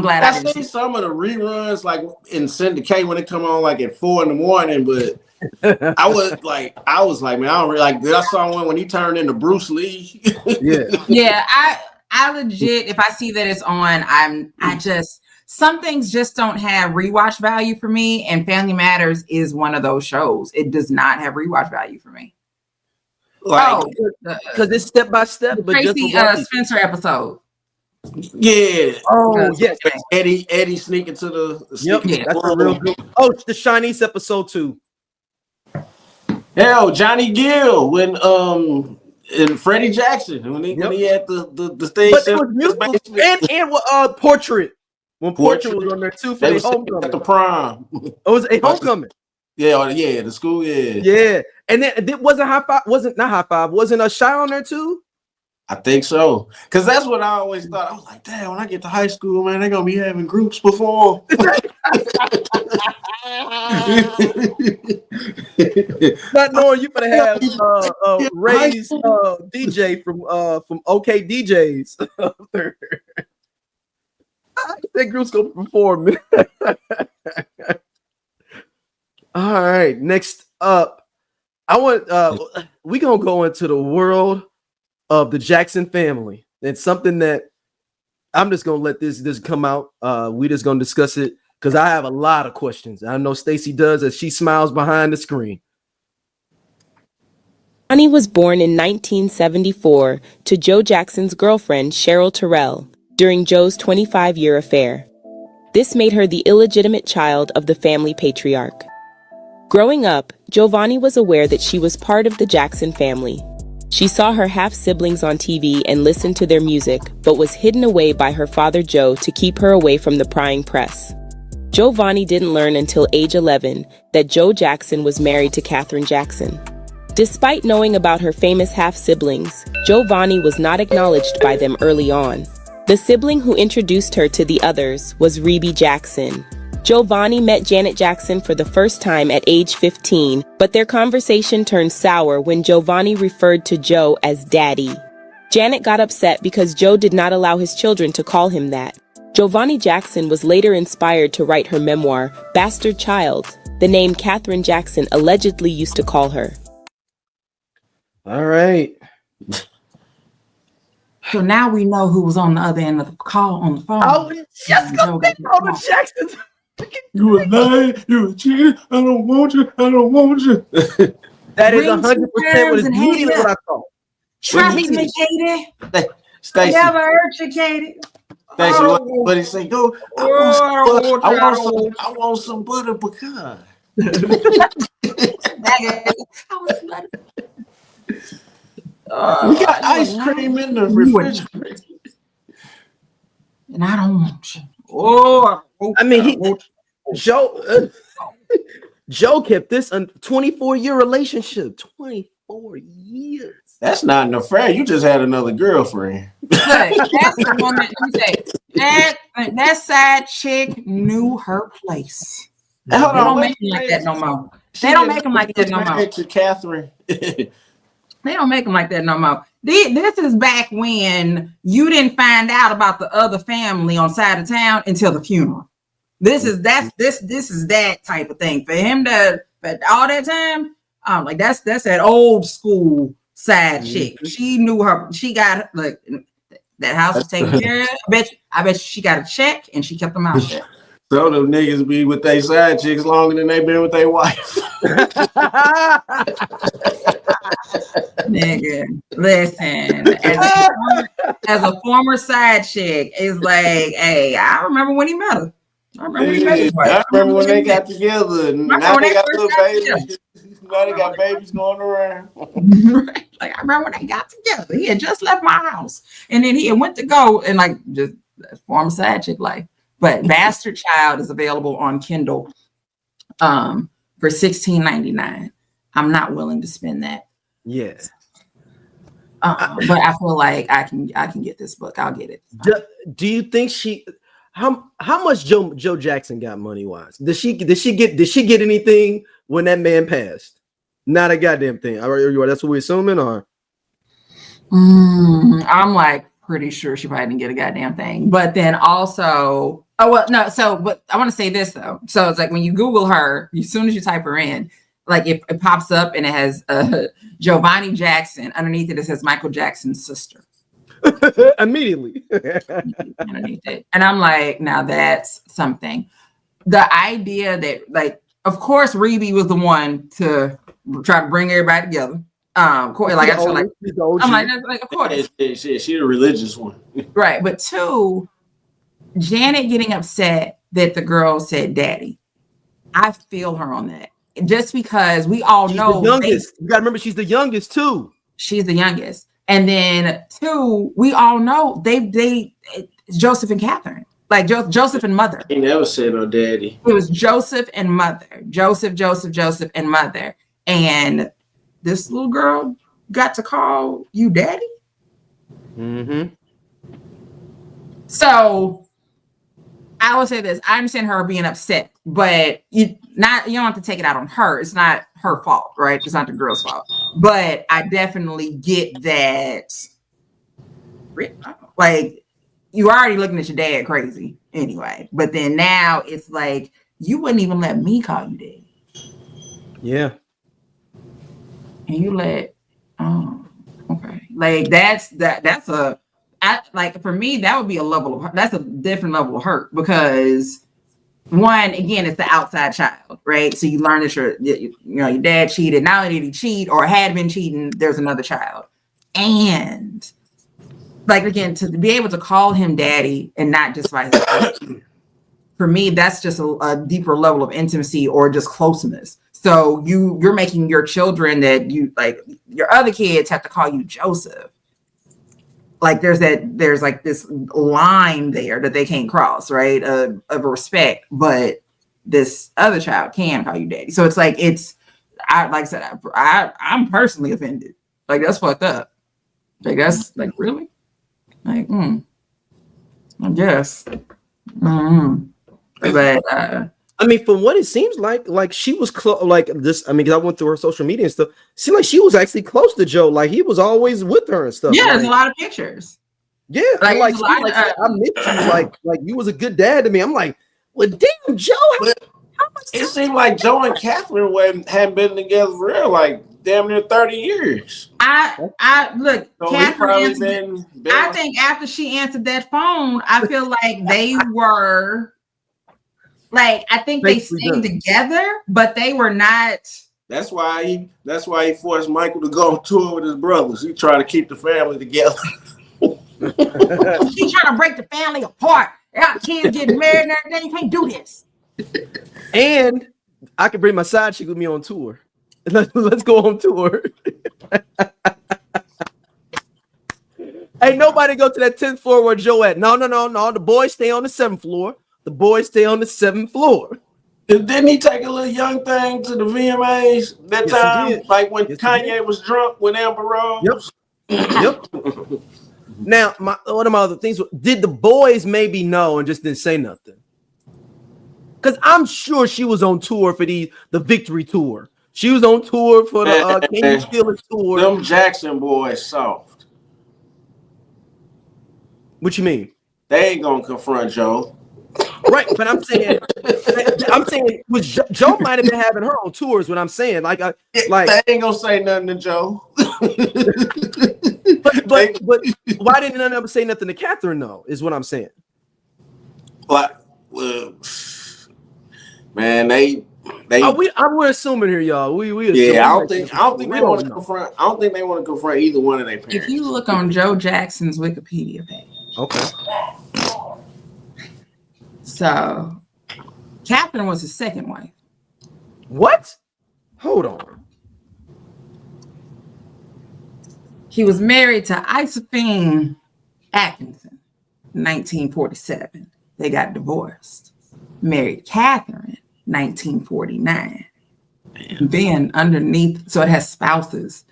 S3: glad I didn't
S2: see some of the reruns in Syndicate when they come on at 4 a.m, but I was like, man, I don't really did I saw one when he turned into Bruce Lee.
S3: Yeah, I legit, if I see that it's on, I just, some things just don't have rewatch value for me, and Family Matters is one of those shows. It does not have rewatch value for me.
S1: Because it's Step by Step, but
S3: Tracy Spencer episode.
S2: Yeah.
S1: Oh, yes.
S2: Eddie sneaking to the.
S1: Yep. Yeah, that's a real good. Oh, the Chinese episode 2.
S2: Hell, Johnny Gill when and Freddie Jackson when he had the thing.
S1: But it was musical and Portrait. When Portrait was on there too for the homecoming.
S2: At the prom.
S1: It was a homecoming.
S2: Yeah, the school,
S1: Yeah. And then it wasn't High Five, wasn't a Shy on there too?
S2: I think so. Because that's what I always thought. I was like, damn, when I get to high school, man, they're gonna be having groups perform.
S1: Not knowing you gonna have Ray's DJ from OK DJs. That group's gonna perform. All right, next up, I want we gonna go into the world of the Jackson family. It's something that I'm just gonna let this come out. We just gonna discuss it because I have a lot of questions. I know Stacy does as she smiles behind the screen.
S7: Giovanni was born in 1974 to Joe Jackson's girlfriend Cheryl Terrell during Joe's 25-year affair. This made her the illegitimate child of the family patriarch. Growing up, Giovanni was aware that she was part of the Jackson family. She saw her half-siblings on TV and listened to their music, but was hidden away by her father Joe to keep her away from the prying press. Giovanni didn't learn until age 11 that Joe Jackson was married to Katherine Jackson. Despite knowing about her famous half-siblings, Giovanni was not acknowledged by them early on. The sibling who introduced her to the others was Rebe Jackson. Giovanni met Janet Jackson for the first time at age 15, but their conversation turned sour when Giovanni referred to Joe as Daddy. Janet got upset because Joe did not allow his children to call him that. Giovanni Jackson was later inspired to write her memoir, Bastard Child, the name Katherine Jackson allegedly used to call her.
S1: All right.
S3: So now we know who was on the other end of the call on the phone.
S1: Oh, just go pick on the Jacksons.
S2: You a liar, you a cheater, I don't want you, I don't want you.
S1: That is
S3: Ring
S1: 100% what is immediately what I thought.
S3: Trust me, Katie.
S2: Stacey,
S3: Never hurt you, Katie.
S2: Stacey, what he say? Go. I want some butter pecan. We got ice cream in the refrigerator,
S3: and I don't want you. I
S1: mean, Joe kept this a 24-year relationship. 24 years.
S2: That's not an affair. You just had another girlfriend.
S3: That's the one that you say that side chick knew her place. They don't make them like that no more. They don't make them like that no more.
S2: To Catherine.
S3: They don't make them like that no more. This is back when you didn't find out about the other family on side of town until the funeral. This is that type of thing for him to all that time. Like that's that old school side chick. She knew her. She got like that house was taken care of. I bet she got a check and she kept them out shut.
S2: Some of them niggas be with their side chicks longer than they been with their wife.
S3: Nigga, listen. As a former side chick, it's like, hey, I remember when he met her. I
S2: remember when they got together. Now they got little babies. Now they got babies going around.
S3: Like I remember when they got together. He had just left my house, and then he went to go and like just former side chick life. But Bastard Child is available on Kindle for $16.99. I'm not willing to spend that.
S1: Yes.
S3: But I feel like I can get this book. I'll get it.
S1: Do you think how much Joe Jackson got money wise? Did she get anything when that man passed? Not a goddamn thing. That's what we're assuming, or
S3: I'm like pretty sure she probably didn't get a goddamn thing. But then also, but I want to say this though. So it's like when you Google her, as soon as you type her in, like if it pops up and it has Giovanni Jackson underneath it says Michael Jackson's sister.
S1: Immediately.
S3: Underneath it. And I'm like, now that's something. The idea that, like, of course, Rebe was the one to try to bring everybody together. Like I feel like I'm like, of course.
S2: She's a religious one.
S3: Right. But two, Janet getting upset that the girl said daddy. I feel her on that. Just because we all know
S1: the youngest. You gotta remember she's the youngest too.
S3: She's the youngest. And then two, we all know they Joseph and Catherine. Like Joseph and Mother.
S2: He never said no daddy.
S3: It was Joseph and Mother. Joseph and Mother. And this little girl got to call you daddy.
S1: Mm-hmm.
S3: So I will say this. I understand her being upset, but you don't have to take it out on her. It's not her fault, right? It's not the girl's fault. But I definitely get that. Like, you already looking at your dad crazy anyway. But then now it's like, you wouldn't even let me call you daddy.
S1: Yeah.
S3: And you okay. Like like for me, that would be that's a different level of hurt, because one, again, it's the outside child, right? So you learn that your dad cheated. Not only did he cheat or had been cheating, there's another child. And like, again, to be able to call him daddy and not just by his name, for me, that's just a deeper level of intimacy or just closeness. So you're making your children that you like your other kids have to call you Joseph. Like there's like this line there that they can't cross, right? Of respect, but this other child can call you daddy. So it's like like I said, I'm personally offended. Like that's fucked up. Like that's like really, like I guess. But
S1: I mean, from what it seems like she was close. Like this, I mean, because I went through her social media and stuff. It seemed like she was actually close to Joe. Like he was always with her and stuff.
S3: Yeah,
S1: like,
S3: there's a lot of pictures.
S1: Yeah,
S3: like,
S1: I miss you. Like you was a good dad to me. I'm like, well, damn, Joe. How much
S2: it seemed like Joe and Catherine hadn't been together for real, like damn near 30 years.
S3: I look.
S2: So
S3: Catherine I think after she answered that phone, I feel like they were. Like I think they stayed together, but they were not.
S2: That's why he forced Michael to go on tour with his brothers. He tried to keep the family together.
S3: She trying to break the family apart. Our kids getting married and everything. You can't do this.
S1: And I could bring my side chick with me on tour. Let's go on tour. Ain't nobody go to that 10th floor where Joe at. No. The boys stay on the 7th floor. The boys stay on the 7th floor.
S2: Didn't he take a little young thing to the VMAs that time? Like when Kanye was drunk with Amber Rose?
S1: Yep. Now, one of my other things, did the boys maybe know and just didn't say nothing? Because I'm sure she was on tour for the Victory Tour. She was on tour for the Can You Feel It tour.
S2: Them Jackson boys soft.
S1: What you mean?
S2: They ain't gonna confront Joe.
S1: Right, but I'm saying Joe might have been having her on tours. What I'm saying, like
S2: they ain't gonna say nothing to Joe.
S1: but why didn't none of them say nothing to Catherine though? Is what I'm saying.
S2: Like, man,
S1: we're assuming here, y'all. We
S2: I don't think they want to confront. I don't think they want to confront either one of their parents.
S3: If you look on Joe Jackson's Wikipedia page,
S1: okay.
S3: So, Catherine was his second wife.
S1: What? Hold on.
S3: He was married to Josephine Atkinson, 1947. They got divorced. Married Catherine, 1949. Then underneath, so it has spouses.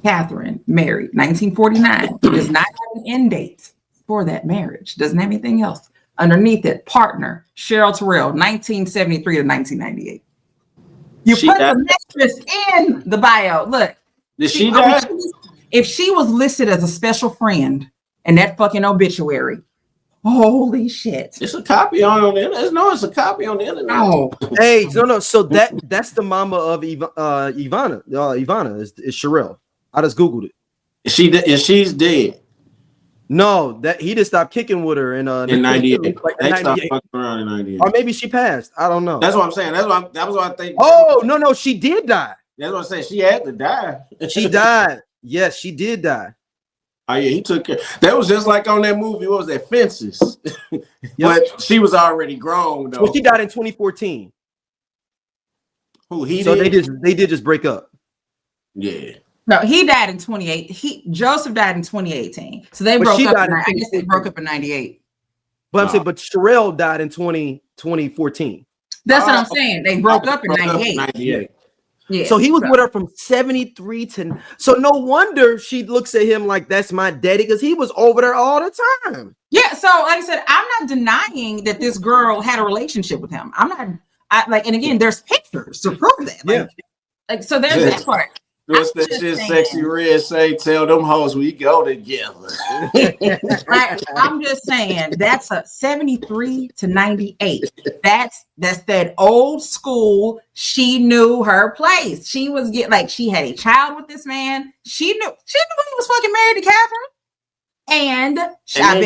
S3: Catherine married, 1949. Does not have an end date for that marriage. Doesn't have anything else. Underneath it, partner Cheryl Terrell, 1973 to 1998. You put the mistress in the bio. Look,
S2: did she die?
S3: If she was listed as a special friend in that fucking obituary, holy shit!
S2: It's a copy on the internet. No, it's a copy on the internet.
S3: Oh,
S1: hey, no. So that's the mama of Ivana. Ivana is Sherelle. I just googled it.
S2: She's dead.
S1: No, that he just stopped kicking with her in
S2: 98.
S1: Like
S2: they
S1: 98.
S2: stopped fucking around in 98.
S1: Or maybe she passed. I don't know.
S2: That's what I'm saying. That was what I think.
S1: Oh no, she did die.
S2: That's what I'm saying. She had to die.
S1: She died. Yes, she did die.
S2: Oh yeah, he took care. That was just like on that movie. What was that? Fences. But she was already grown though.
S1: Well, she died in 2014.
S2: Who he?
S1: So
S2: did?
S1: they did just break up.
S2: Yeah.
S3: No, he died in 2008. Joseph died in 2018. So they broke up. I guess they broke up in 98.
S1: But I'm saying, but Sherelle died in 2014.
S3: That's what I'm saying. They broke up in 98. Yeah.
S1: So he was with her from 73 to. So no wonder she looks at him like that's my daddy, because he was over there all the time.
S3: Yeah. So like I said, I'm not denying that this girl had a relationship with him. And again, there's pictures to prove that. Like so there's that part.
S2: What's that shit Sexy Red say? Tell them hoes we go together.
S3: I'm just saying that's a 73 to 98. That's that old school. She knew her place. She was she had a child with this man. She knew he was fucking married to Catherine. And I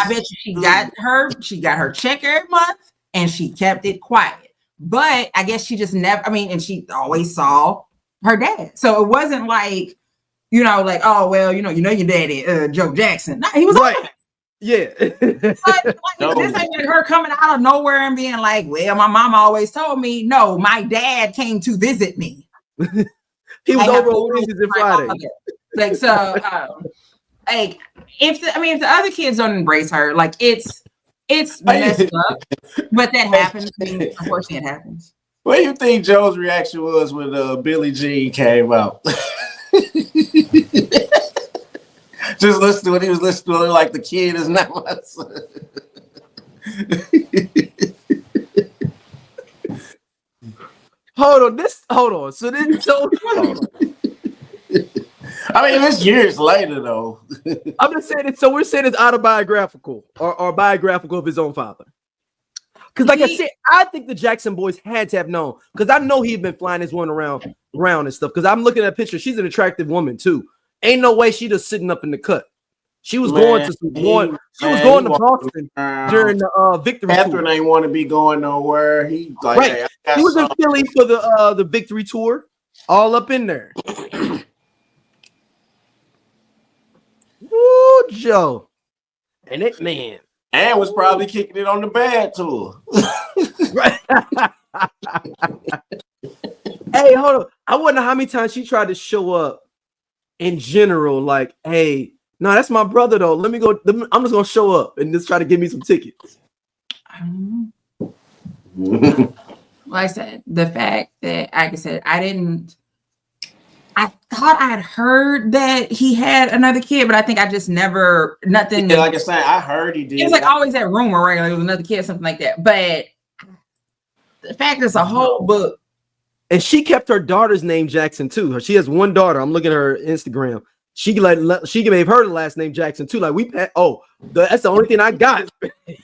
S3: bet she got her check every month and she kept it quiet. But I guess she just never, and she always saw her dad. So it wasn't like, oh, well, your daddy, Joe Jackson. No, he was right.
S1: Yeah.
S3: Like, this ain't like her coming out of nowhere and being like, well, my mom always told me. No, my dad came to visit me.
S1: He was over on Wednesdays and Fridays.
S3: Like, so, like, if the other kids don't embrace her, like, it's messed up, but that happens. I mean, unfortunately, it happens.
S2: What do you think Joe's reaction was when Billie Jean came out? Just listen to what he was listening to, like the kid is not my son.
S1: Hold on. So
S2: I mean, it's years later though.
S1: I'm just saying it. So we're saying it's autobiographical or biographical of his own father. Because, like I said, I think the Jackson boys had to have known. Because I know he'd been flying his one around and stuff. Because I'm looking at a picture. She's an attractive woman too. Ain't no way she just sitting up in the cut. She was going to Boston during the victory
S2: Catherine
S1: tour.
S2: ain't want to be going nowhere. He like,
S1: right.
S2: Hey,
S1: he was in Philly for the victory tour, all up in there. Woo, Joe. And it, man.
S2: And was probably kicking it on the bad tour.
S1: Right. Hey, hold on. I wonder how many times she tried to show up in general, like, hey, no, that's my brother though. Let me go. I'm just gonna show up and just try to give me some tickets.
S3: Like I said, the fact that, like I said, I thought I had heard that he had another kid, but I think I just never nothing.
S2: Yeah, like I said, I heard he did.
S3: It was like always that rumor, right? Like it was another kid, something like that. But the fact is, a whole book.
S1: And she kept her daughter's name Jackson too. She has one daughter. I'm looking at her Instagram. She gave her the last name Jackson too. Like that's the only thing I got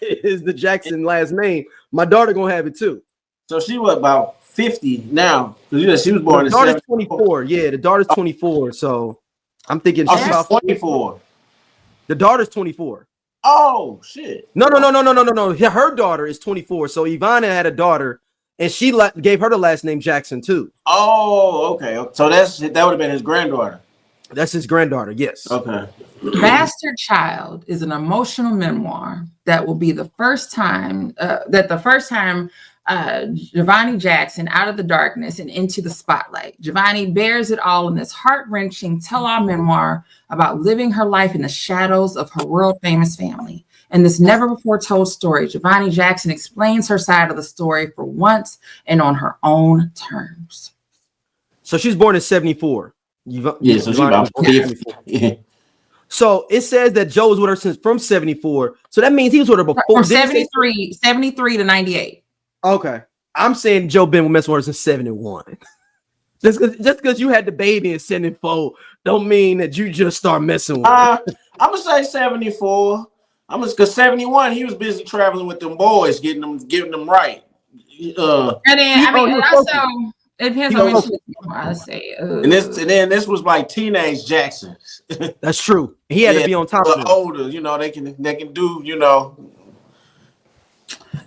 S1: is the Jackson last name. My daughter gonna have it too.
S2: So she was about 50 now. She was born in
S1: 24. Yeah, the daughter's 24. So I'm thinking she's about
S2: 24.
S1: The daughter's 24.
S2: Oh shit.
S1: No. Her daughter is 24. So Ivana had a daughter, and she gave her the last name Jackson too.
S2: Oh, okay. So that would have been his granddaughter.
S1: That's his granddaughter. Yes.
S2: Okay.
S3: Bastard Child is an emotional memoir that will be the first time Giovanni Jackson out of the darkness and into the spotlight. Giovanni bears it all in this heart-wrenching tell-all memoir about living her life in the shadows of her world-famous family. In this never-before-told story, Giovanni Jackson explains her side of the story for once and on her own terms.
S1: So she's born in 74.
S2: So she's about 50.
S1: So it says that Joe was with her from 74. So that means he was with her before.
S3: From 73 to 98.
S1: Okay. I'm saying Joe been messing with her since 71. Just because you had the baby in 74 don't mean that you just start messing with her.
S2: I'm going to say 74. Because 71, he was busy traveling with them boys, getting them right.
S3: And then, also... It depends on what I say.
S2: And this was like teenage Jackson.
S1: That's true. He had to be on top of it.
S2: Older, they can do,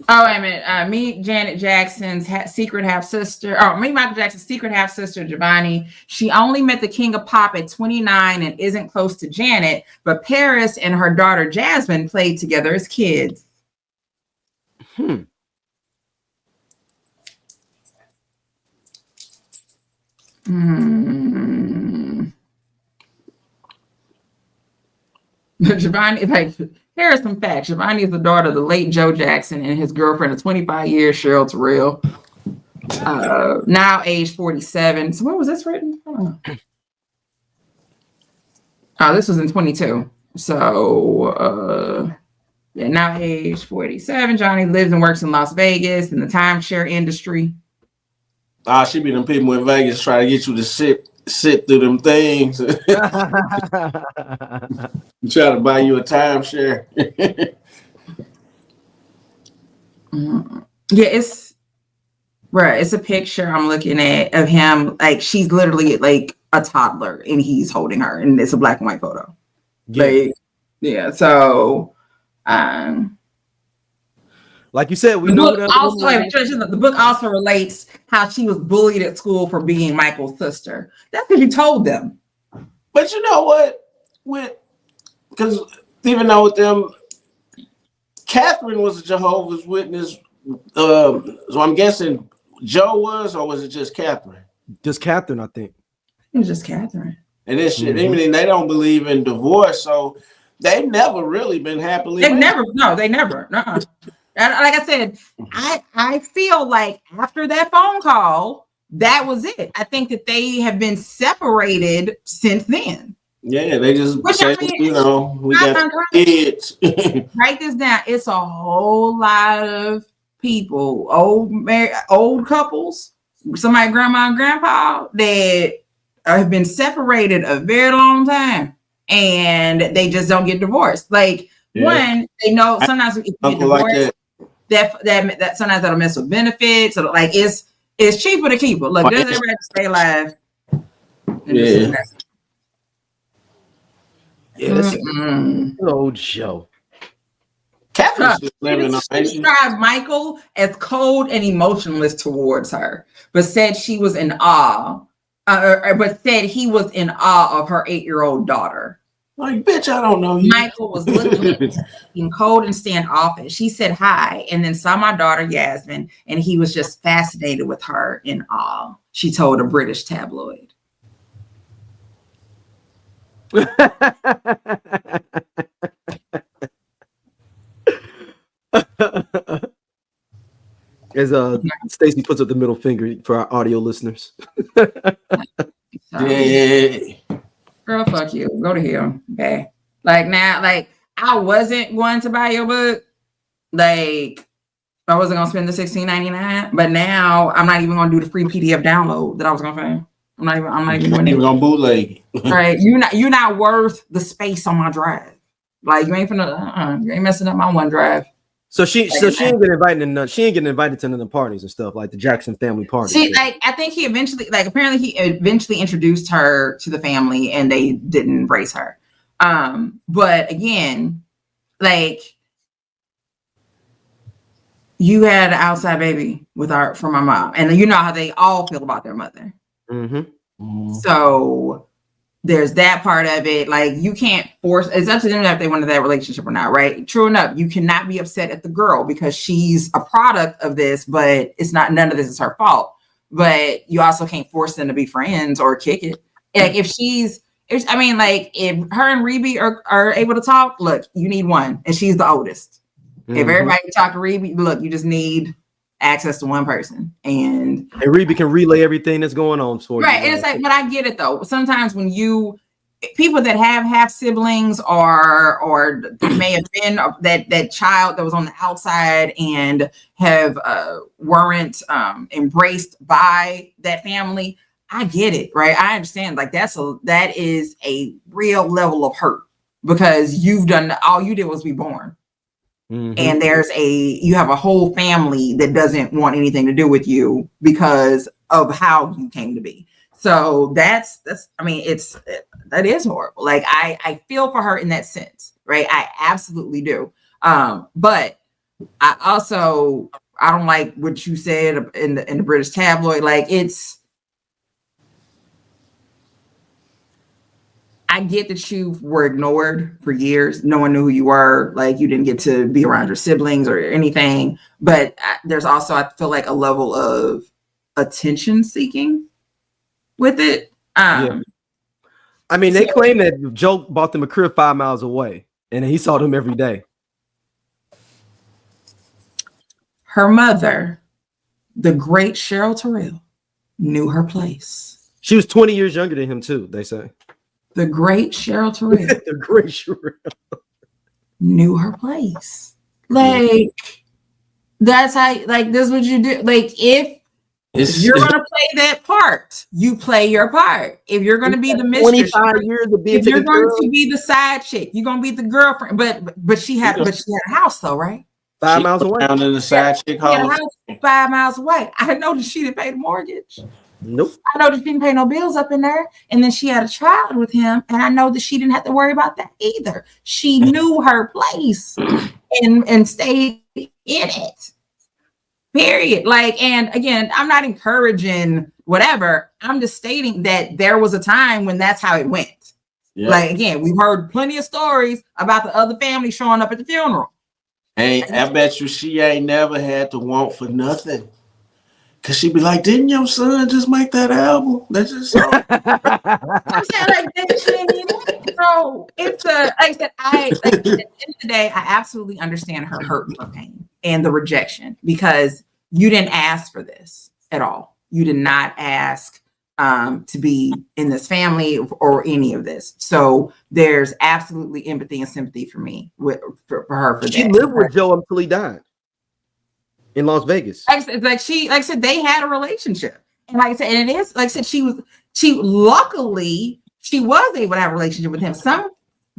S3: Oh, wait a minute. Meet Janet Jackson's secret half sister. Meet Michael Jackson's secret half sister, Giovanni. She only met the king of pop at 29 and isn't close to Janet, but Paris and her daughter Jasmine played together as kids. Giovanni, here are some facts. Giovanni is the daughter of the late Joe Jackson and his girlfriend of 25 years, Cheryl Terrell. Now age 47. So when was this written? This was in 22. So now age 47. Johnny lives and works in Las Vegas in the timeshare industry.
S2: She be them people in Vegas try to get you to sit through them things. Try to buy you a timeshare.
S3: Yeah, it's right. It's a picture I'm looking at of him. Like she's literally like a toddler and he's holding her, and it's a black and white photo. Yeah. So,
S1: like you said, we know
S3: the book also relates how she was bullied at school for being Michael's sister. That's because you told them.
S2: But you know what? Because even though with them, Catherine was a Jehovah's Witness. So I'm guessing Joe was, or was it just Catherine?
S1: Just Catherine, I think.
S3: It was just Catherine.
S2: And this shit, I mean, they don't believe in divorce, so they never really been happily married.
S3: They never. And like I said, I feel like after that phone call, that was it. I think that they have been separated since then.
S2: Yeah, they just say, we got kids.
S3: Write this down. It's a whole lot of people, old couples, somebody grandma and grandpa that have been separated a very long time, and they just don't get divorced. Like one, they know sometimes if you get divorced, that sometimes that'll mess with benefits. So like it's cheaper to keep it. Look, does everybody stay alive?
S1: Yes. Oh, Joe.
S3: She described Michael as cold and emotionless towards her, but said she was in awe. But said he was in awe of her 8-year-old daughter.
S2: Like, bitch, I don't know you.
S3: Michael was looking cold and standoffish. She said hi, and then saw my daughter Yasmin, and he was just fascinated with her in awe. She told a British tabloid.
S1: As Stacey puts up the middle finger for our audio listeners.
S2: Yeah.
S3: Girl, fuck you. Go to hell. Okay. Like now, like I wasn't going to buy your book. Like I wasn't gonna spend the $16.99, but now I'm not even gonna do the free PDF download that I was gonna pay. I'm not even
S2: gonna bootleg.
S3: Right. You're not worth the space on my drive. Like you ain't you ain't messing up my OneDrive.
S1: So she ain't getting invited to she ain't getting invited to none of the parties and stuff like the Jackson family party.
S3: I think he eventually introduced her to the family and they didn't embrace her. But again, like you had an outside baby from my mom, and you know how they all feel about their mother.
S1: Mm-hmm.
S3: So there's that part of it. Like you can't force. It's up to them if they wanted that relationship or not, right? True enough, you cannot be upset at the girl because she's a product of this, but it's not. None of this is her fault. But you also can't force them to be friends or kick it. Like if her and Rebe are able to talk, look, you need one, and she's the oldest. Mm-hmm. If everybody can talk to Rebe, look, you just need access to one person, and
S1: Rebe can relay everything that's going on for
S3: right. And it's like, but I get it though. Sometimes when people that have half siblings or may have been that child that was on the outside and have weren't embraced by that family, I get it, right? I understand. Like that is a real level of hurt because you've done all you did was be born. Mm-hmm. And you have a whole family that doesn't want anything to do with you because of how you came to be. So that is horrible. Like I feel for her in that sense, right? I absolutely do. But I don't like what you said in the British tabloid. Like I get that you were ignored for years. No one knew who you were. Like you didn't get to be around your siblings or anything. But there's also, I feel like, a level of attention seeking with it.
S1: Yeah. I mean, they claim that Joe bought them a crib 5 miles away and he saw them every day.
S3: Her mother, the great Cheryl Terrell, knew her place.
S1: She was 20 years younger than him too, they say.
S3: The great Cheryl Terrell.
S1: The great Cheryl.
S3: Knew her place. Like, that's how, like, this is what you do. Like, if you're going to play that part, you play your part. If you're going to be the mistress,
S1: 25 years of being
S3: if you're going to be the side chick, you're going to be the girlfriend. But she had a house though, right?
S1: 5 miles away.
S2: Down in the side chick house.
S3: 5 miles away. I know that she didn't pay the mortgage.
S1: Nope.
S3: I know that she didn't pay no bills up in there. And then she had a child with him. And I know that she didn't have to worry about that either. She knew her place and stayed in it. Period. Like, and again, I'm not encouraging whatever. I'm just stating that there was a time when that's how it went. Yeah. Like, again, we've heard plenty of stories about the other family showing up at the funeral.
S2: Hey, I bet you she ain't never had to want for nothing. Cause she be like, didn't your son just make that album? That's just so.
S3: I'm saying like that shit. So it's like I said, at the end of the day, I absolutely understand her hurt and her pain and the rejection because you didn't ask for this at all. You did not ask to be in this family or any of this. So there's absolutely empathy and sympathy for me for her. For
S1: she
S3: that.
S1: lived with Joe until he died in Las Vegas.
S3: Like I said, they had a relationship, and like I said, and it is like I said, luckily she was able to have a relationship with him.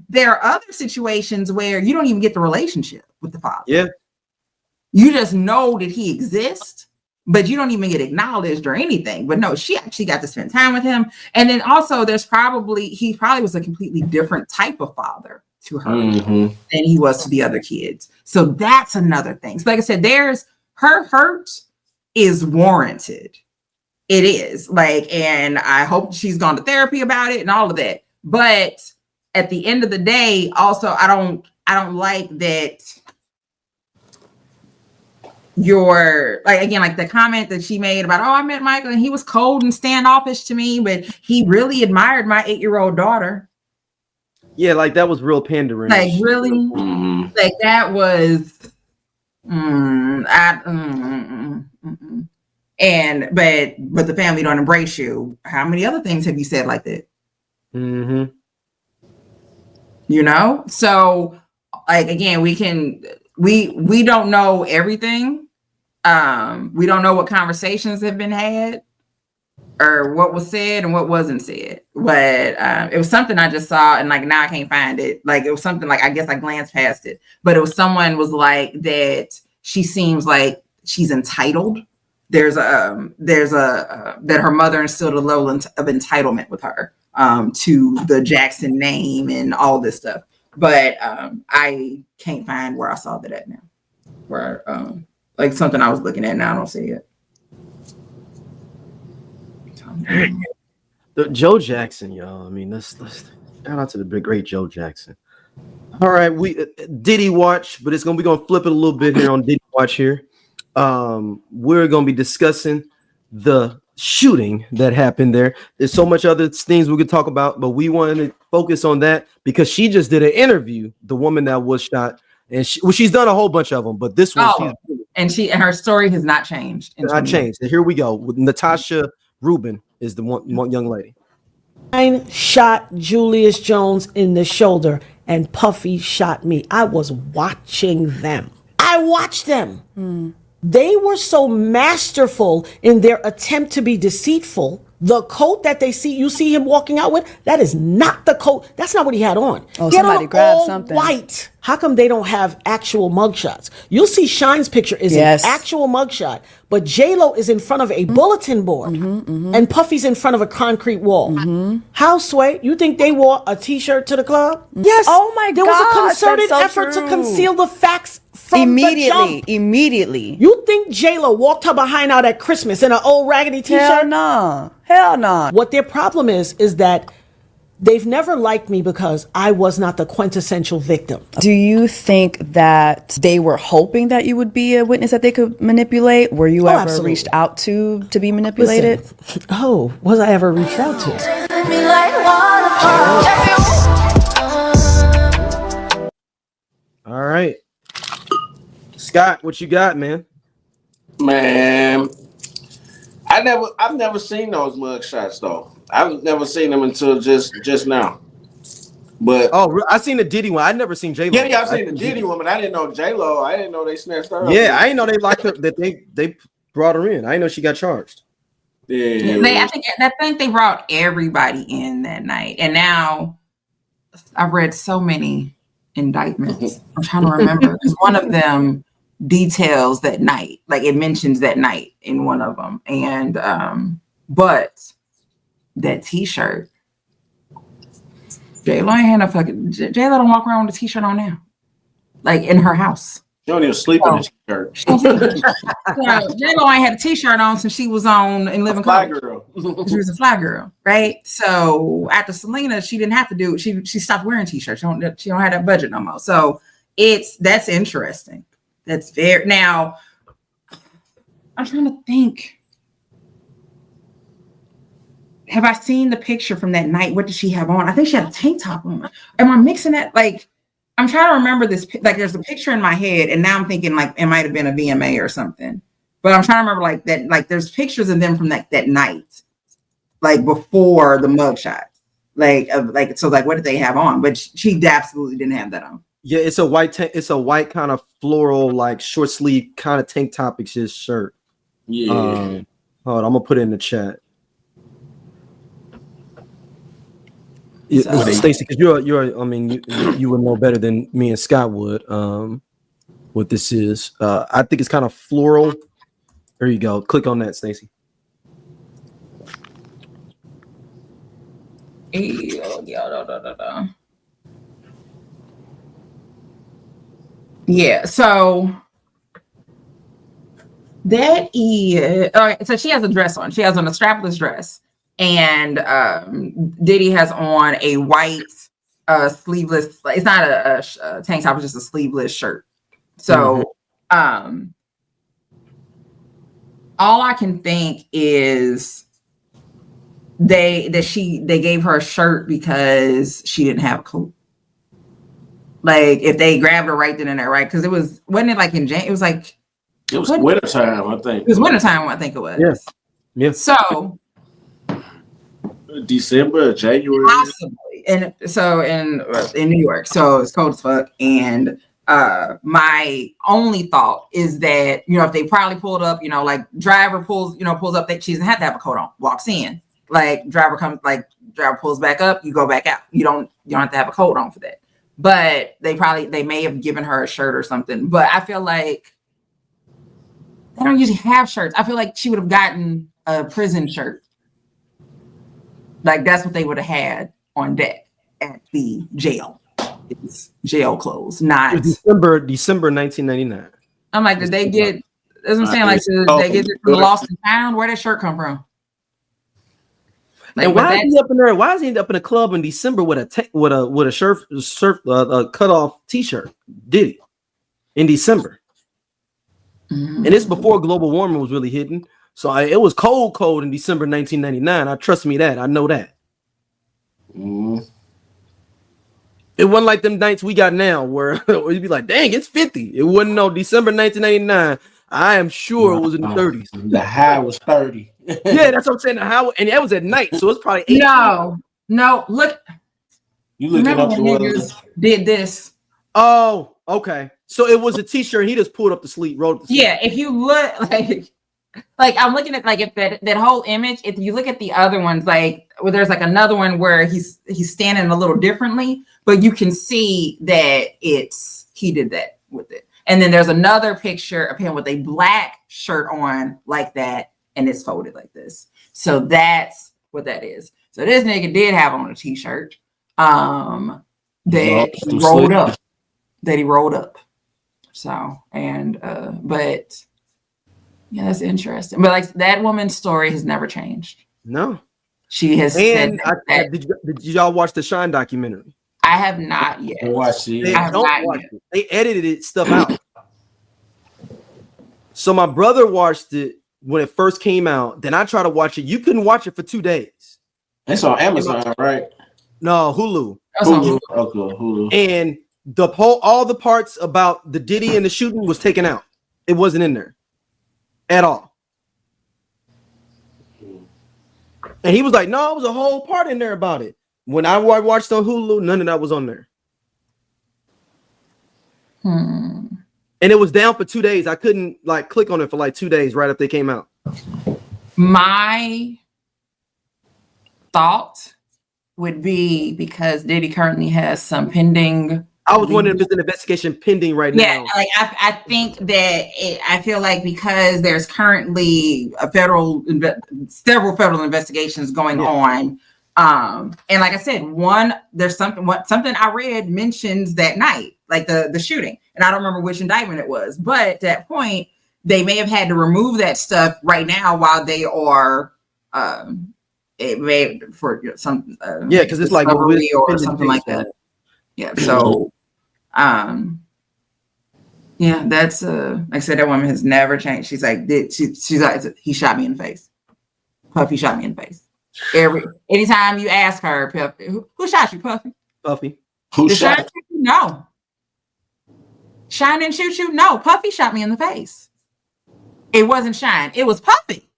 S3: There are other situations where you don't even get the relationship with the father.
S1: Yeah,
S3: you just know that he exists, but you don't even get acknowledged or anything. But no, she actually got to spend time with him, and then also he probably was a completely different type of father to her than he was to the other kids. So that's another thing. So like I said, her hurt is warranted. It is and I hope she's gone to therapy about it and all of that. But at the end of the day, also, I don't like that you're like the comment that she made about, I met Michael and he was cold and standoffish to me, but he really admired my 8-year-old daughter.
S1: Yeah, like that was real pandering.
S3: Like really, like that was. And but the family don't embrace you. How many other things have you said like that? You know, so like again, we don't know everything. We don't know what conversations have been had or what was said and what wasn't said. But it was something I just saw and now I can't find it. Like it was something I guess I glanced past it, but it was someone was like that she seems like she's entitled. There's a that her mother instilled a level of entitlement with her to the Jackson name and all this stuff. But I can't find where I saw that at now. Where like something I was looking at now, I don't see it.
S1: The Joe Jackson, y'all. I mean, let's shout out to the big great Joe Jackson. All right, we Diddy Watch, but we're gonna flip it a little bit here on Diddy Watch here. We're gonna be discussing the shooting that happened there. There's so much other things we could talk about, but we wanted to focus on that because she just did an interview, the woman that was shot, and she's done a whole bunch of them, but this one,
S3: and her story has not changed.
S1: Not changed. And here we go with Natasha Rubin is the one young lady.
S8: Shot Julius Jones in the shoulder, and Puffy shot me. I was watching them. I watched them. They were so masterful in their attempt to be deceitful. The coat that you see him walking out with, that is not the coat. That's not what he had on.
S9: Oh,
S8: he had
S9: somebody
S8: on
S9: grabbed
S8: all
S9: something.
S8: White. How come they don't have actual mugshots? You'll see Shyne's picture is an actual mugshot, but J-Lo is in front of a bulletin board, and Puffy's in front of a concrete wall. How, Sway? You think they wore a T-shirt to the club? Yes.
S9: Oh my God.
S8: There was a concerted effort to conceal the facts from the jump.
S9: Immediately.
S8: You think J-Lo walked her behind out at Christmas in an old raggedy T-shirt?
S9: Hell no.
S8: What their problem is that they've never liked me because I was not the quintessential victim.
S9: Do you think that they were hoping that you would be a witness that they could manipulate? Were you ever
S8: absolutely.
S9: reached out to be manipulated?
S8: Listen, was I ever reached out to?
S1: All right. Scott, what you got, man?
S2: Man, I've never seen those mug shots though. I've never seen them until just now. But
S1: I seen the Diddy one. I never seen J-Lo.
S2: Yeah, I've seen the Diddy one, but I didn't know J-Lo. I didn't know they snatched her up.
S1: Yeah, I didn't know they liked her, that they brought her in. I didn't know she got charged.
S3: I think they brought everybody in that night. And now I've read so many indictments. I'm trying to remember because one of them details that night, like it mentions that night in one of them. And but that T-shirt, J-Lo ain't had no fucking J-Lo don't walk around with a T-shirt on now, like in her house.
S2: She don't even sleep in a T-shirt.
S3: J-Lo ain't had a T-shirt on since she was on in Living Color.
S2: Girl.
S3: She was a fly girl, right? So after Selena, she didn't have to do. She stopped wearing T-shirts. She don't have that budget no more. So that's interesting. That's very now. I'm trying to think. Have I seen the picture from that night? What did she have on? I think she had a tank top on. Am I mixing that? Like, I'm trying to remember this. Like, there's a picture in my head, and now I'm thinking like it might have been a VMA or something. But I'm trying to remember like that. Like, there's pictures of them from that night, like before the mugshot. So what did they have on? But she absolutely didn't have that on.
S1: Yeah, it's a white it's a white kind of floral, like short sleeve kind of tank topic shirt.
S2: Yeah.
S1: Hold on, I'm gonna put it in the chat. Stacey, because you're I mean, you would know better than me and Scott would. What this is. I think it's kind of floral. There you go. Click on that, Stacey.
S3: Yeah, so that is all right. So she has a dress on. She has on a strapless dress, and Diddy has on a white sleeveless. It's not a tank top; it's just a sleeveless shirt. So, all I can think is they gave her a shirt because she didn't have a coat. Like if they grabbed her right then and there, right? Because wasn't it like in January? It was like
S2: wintertime, I think.
S3: It was wintertime, I think it was.
S1: Yes. Yeah.
S3: So
S2: December, January.
S3: Possibly. And so in New York. So it's cold as fuck. And my only thought is that, if they probably pulled up, like driver pulls up, that she doesn't have to have a coat on, walks in. Like driver pulls back up, you go back out. You don't have to have a coat on for that. But they may have given her a shirt or something. But I feel like they don't usually have shirts. I feel like she would have gotten a prison shirt. Like that's what they would have had on deck at the jail. It's jail clothes, not
S1: December 1999.
S3: I'm like, did they get? That's what I'm saying. Like, did they get it from the Lost and Found? Where did that shirt come from? Like,
S1: and why is he up in there? Why is he up in a club in December with a cut off t-shirt? Did he in December? And it's before global warming was really hitting. So it was cold in December 1999. Trust me that. I know that. It wasn't like them nights we got now where you'd be like, dang, it's 50. It wasn't December 1999. I am sure it was in the 30s.
S2: The high was 30.
S1: Yeah, that's what I'm saying. The high, and that was at night. So it's probably 18.
S3: No, look.
S2: You looking up the
S3: niggas did this.
S1: Oh, okay. So it was a t-shirt. He just pulled up the sleeve, rolled up the sleeve.
S3: Yeah, if you look like I'm looking at like if that whole image, if you look at the other ones, like there's like another one where he's standing a little differently, but you can see that he did that with it. And then there's another picture of him with a black shirt on like that, and it's folded like this. So that's what that is. So this nigga did have on a t-shirt that he rolled up. That he rolled up. So but yeah, that's interesting. But like that woman's story has never changed.
S1: No,
S3: she has.
S1: And did y'all watch the Shyne documentary?
S3: I have not yet.
S1: They edited it stuff out. So my brother watched it when it first came out. Then I tried to watch it. You couldn't watch it for 2 days.
S2: It's on Amazon, right?
S1: No, Hulu.
S2: Hulu. Okay, Hulu.
S1: And all the parts about the Diddy and the shooting was taken out. It wasn't in there at all. And he was like, no, it was a whole part in there about it. When I watched on Hulu, none of that was on there. And it was down for 2 days. I couldn't like click on it for like 2 days right after they came out.
S3: My thought would be because Diddy currently has some pending.
S1: I was wondering if there's an investigation pending right now.
S3: Yeah, like I think that I feel like because there's currently several federal investigations going on. And like I said, there's something I read mentions that night, like the shooting, and I don't remember which indictment it was, but at that point they may have had to remove that stuff right now while they are it may for some
S1: because it's like
S3: or something like that. Yeah, so Yeah, that's like I said, that woman has never changed. She's like, she's like, he shot me in the face. Puffy shot me in the face. Anytime you ask her, Puffy, who shot you, Puffy?
S1: Puffy.
S2: Who
S3: Did
S2: shot?
S3: Shyne shoot you? No. Shyne didn't shoot you? No. Puffy shot me in the face. It wasn't Shyne. It was Puffy.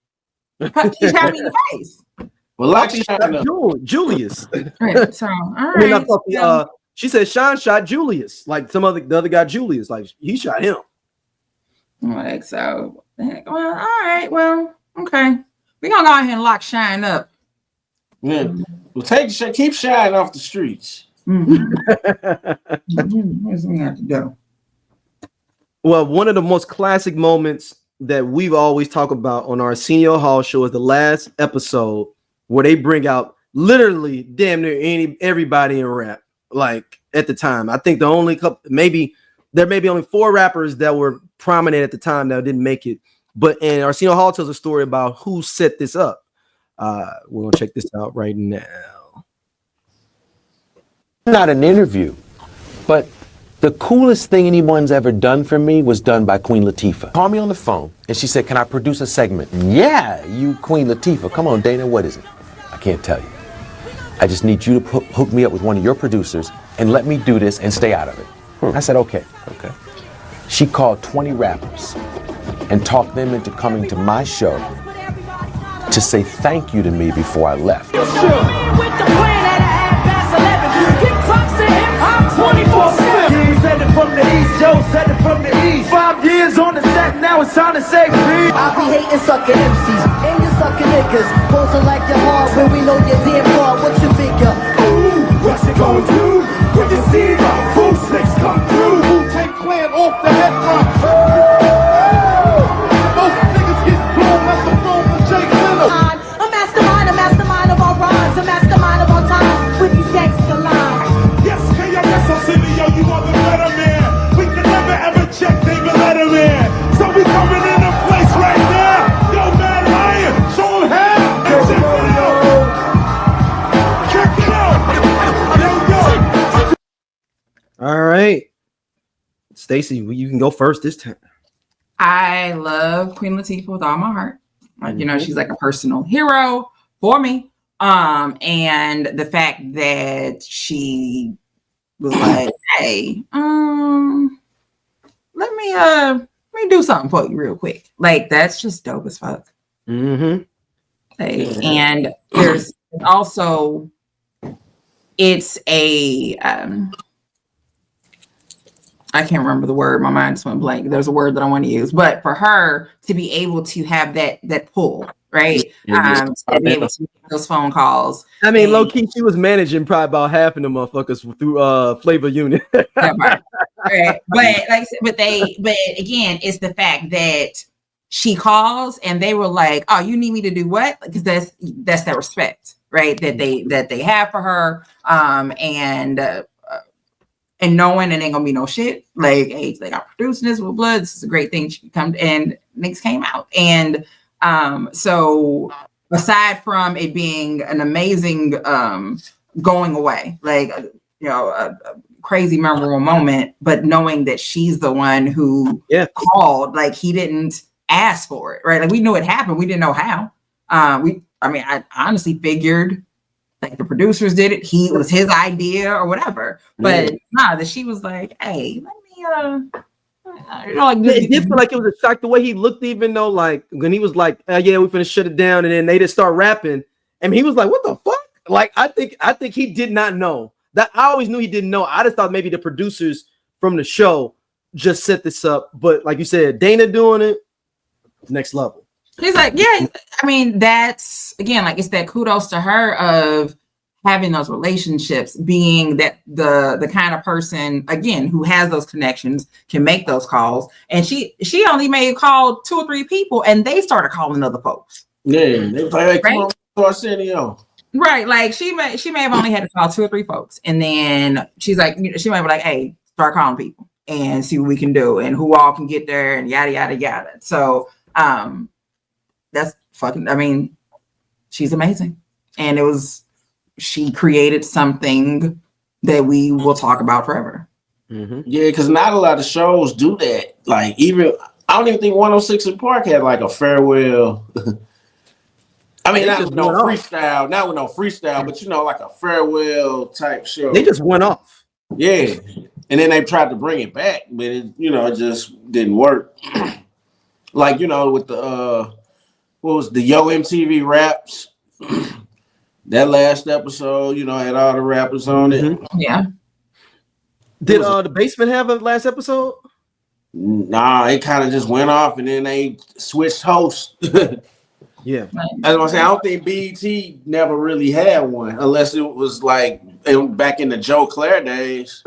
S3: Puffy shot me in the face.
S2: Well, like
S1: Puffy
S2: Shyne
S1: shot
S2: up.
S1: Julius.
S3: Right. So, all
S1: I mean, not
S3: right.
S1: Puffy, she said Shyne shot Julius, like the other guy, Julius, like he shot him.
S3: Like, so, well, all right. Well, okay. We're going to go ahead and lock Shyne up.
S2: Yeah. Well, keep Shyne off the streets.
S3: Mm-hmm. Where's we have to go?
S1: Well, one of the most classic moments that we've always talked about on our Arsenio Hall show is the last episode where they bring out literally damn near everybody in rap. Like at the time, I think the only couple, maybe only 4 rappers that were prominent at the time that didn't make it. And Arsenio Hall tells a story about who set this up. We're gonna check this out right now.
S10: Not an interview, but the coolest thing anyone's ever done for me was done by Queen Latifah. Called me on the phone and she said, "Can I produce a segment?" Yeah, you Queen Latifah. Come on, Dana, what is it? I can't tell you. I just need you to hook me up with one of your producers and let me do this and stay out of it. I said, okay. She called 20 rappers and talked them into coming to my show to say thank you to me before I left.
S11: Said it from the east, Joe said it from the east. 5 years on the set, now it's time to say free.
S12: I be hating sucker MCs, and you sucker niggas. Posing like you're hard when we know you're damn hard. What you figure?
S11: Ooh, what's it gonna do? When you see the full six come through. Wu-Tang Clan off the head front. Most niggas get blown out the throne for Jay Glitter.
S12: A mastermind of our rhymes, a mastermind of our time. With these gangster lines.
S11: Yes, KRS Arsenio, you are the better man. We can never ever check David Letterman. So we coming in a place right now. Yo, Mad Lion, show him how. Check it out.
S1: All right, Stacey, you can go first this time.
S3: I love Queen Latifah with all my heart. Like, you know, she's like a personal hero for me. And the fact that she was like, "Hey, let me do something for you real quick." Like, that's just dope as fuck.
S1: Mm-hmm.
S3: Like, and there's also, it's a I can't remember the word. My mind just went blank. There's a word that I want to use, but for her to be able to have that pull, right? To be able to make those phone calls.
S1: I mean, low key, she was managing probably about half of the motherfuckers through Flavor Unit.
S3: Right. But again, it's the fact that she calls and they were like, "Oh, you need me to do what?" Because that's that respect, right? That they have for her, and knowing it ain't gonna be no shit. Like, hey, they got producing this with blood. This is a great thing. She come and niggas came out. And so aside from it being an amazing going away, like a crazy memorable moment, but knowing that she's the one who called, like he didn't ask for it, right? Like we knew it happened. We didn't know how. I honestly figured like the producers did it. It was his idea or whatever. But that she was like, "Hey, let me
S1: it did feel like it was a shock the way he looked, even though like when he was like, "Yeah, we're finna shut it down," and then they just start rapping, and he was like, "What the fuck?" Like I think he did not know that. I always knew he didn't know. I just thought maybe the producers from the show just set this up, but like you said, Dana doing it, next level.
S3: He's like, yeah, I mean, that's again, like it's that kudos to her of having those relationships, being that the kind of person, again, who has those connections, can make those calls. And she only made a call 2 or 3 people and they started calling other folks.
S2: Yeah, they like, come on, Arsenio.
S3: Right. Like she may have only had to call 2 or 3 folks. And then she's like, she might be like, "Hey, start calling people and see what we can do and who all can get there and yada, yada, yada." So, that's fucking, I mean, she's amazing. And she created something that we will talk about forever.
S1: Mm-hmm.
S2: Yeah, because not a lot of shows do that. Like even I don't even think 106 in Park had like a farewell. I mean, not with no freestyle, but like a farewell type show.
S1: They just went off.
S2: Yeah, and then they tried to bring it back, but it just didn't work. Like with the what was the Yo MTV Raps? That last episode, had all the rappers on it.
S3: Yeah.
S1: Did the Basement have a last episode?
S2: Nah, it kind of just went off, and then they switched hosts.
S1: Yeah,
S2: as I say, I don't think BET never really had one, unless it was like back in the Joe Claire days.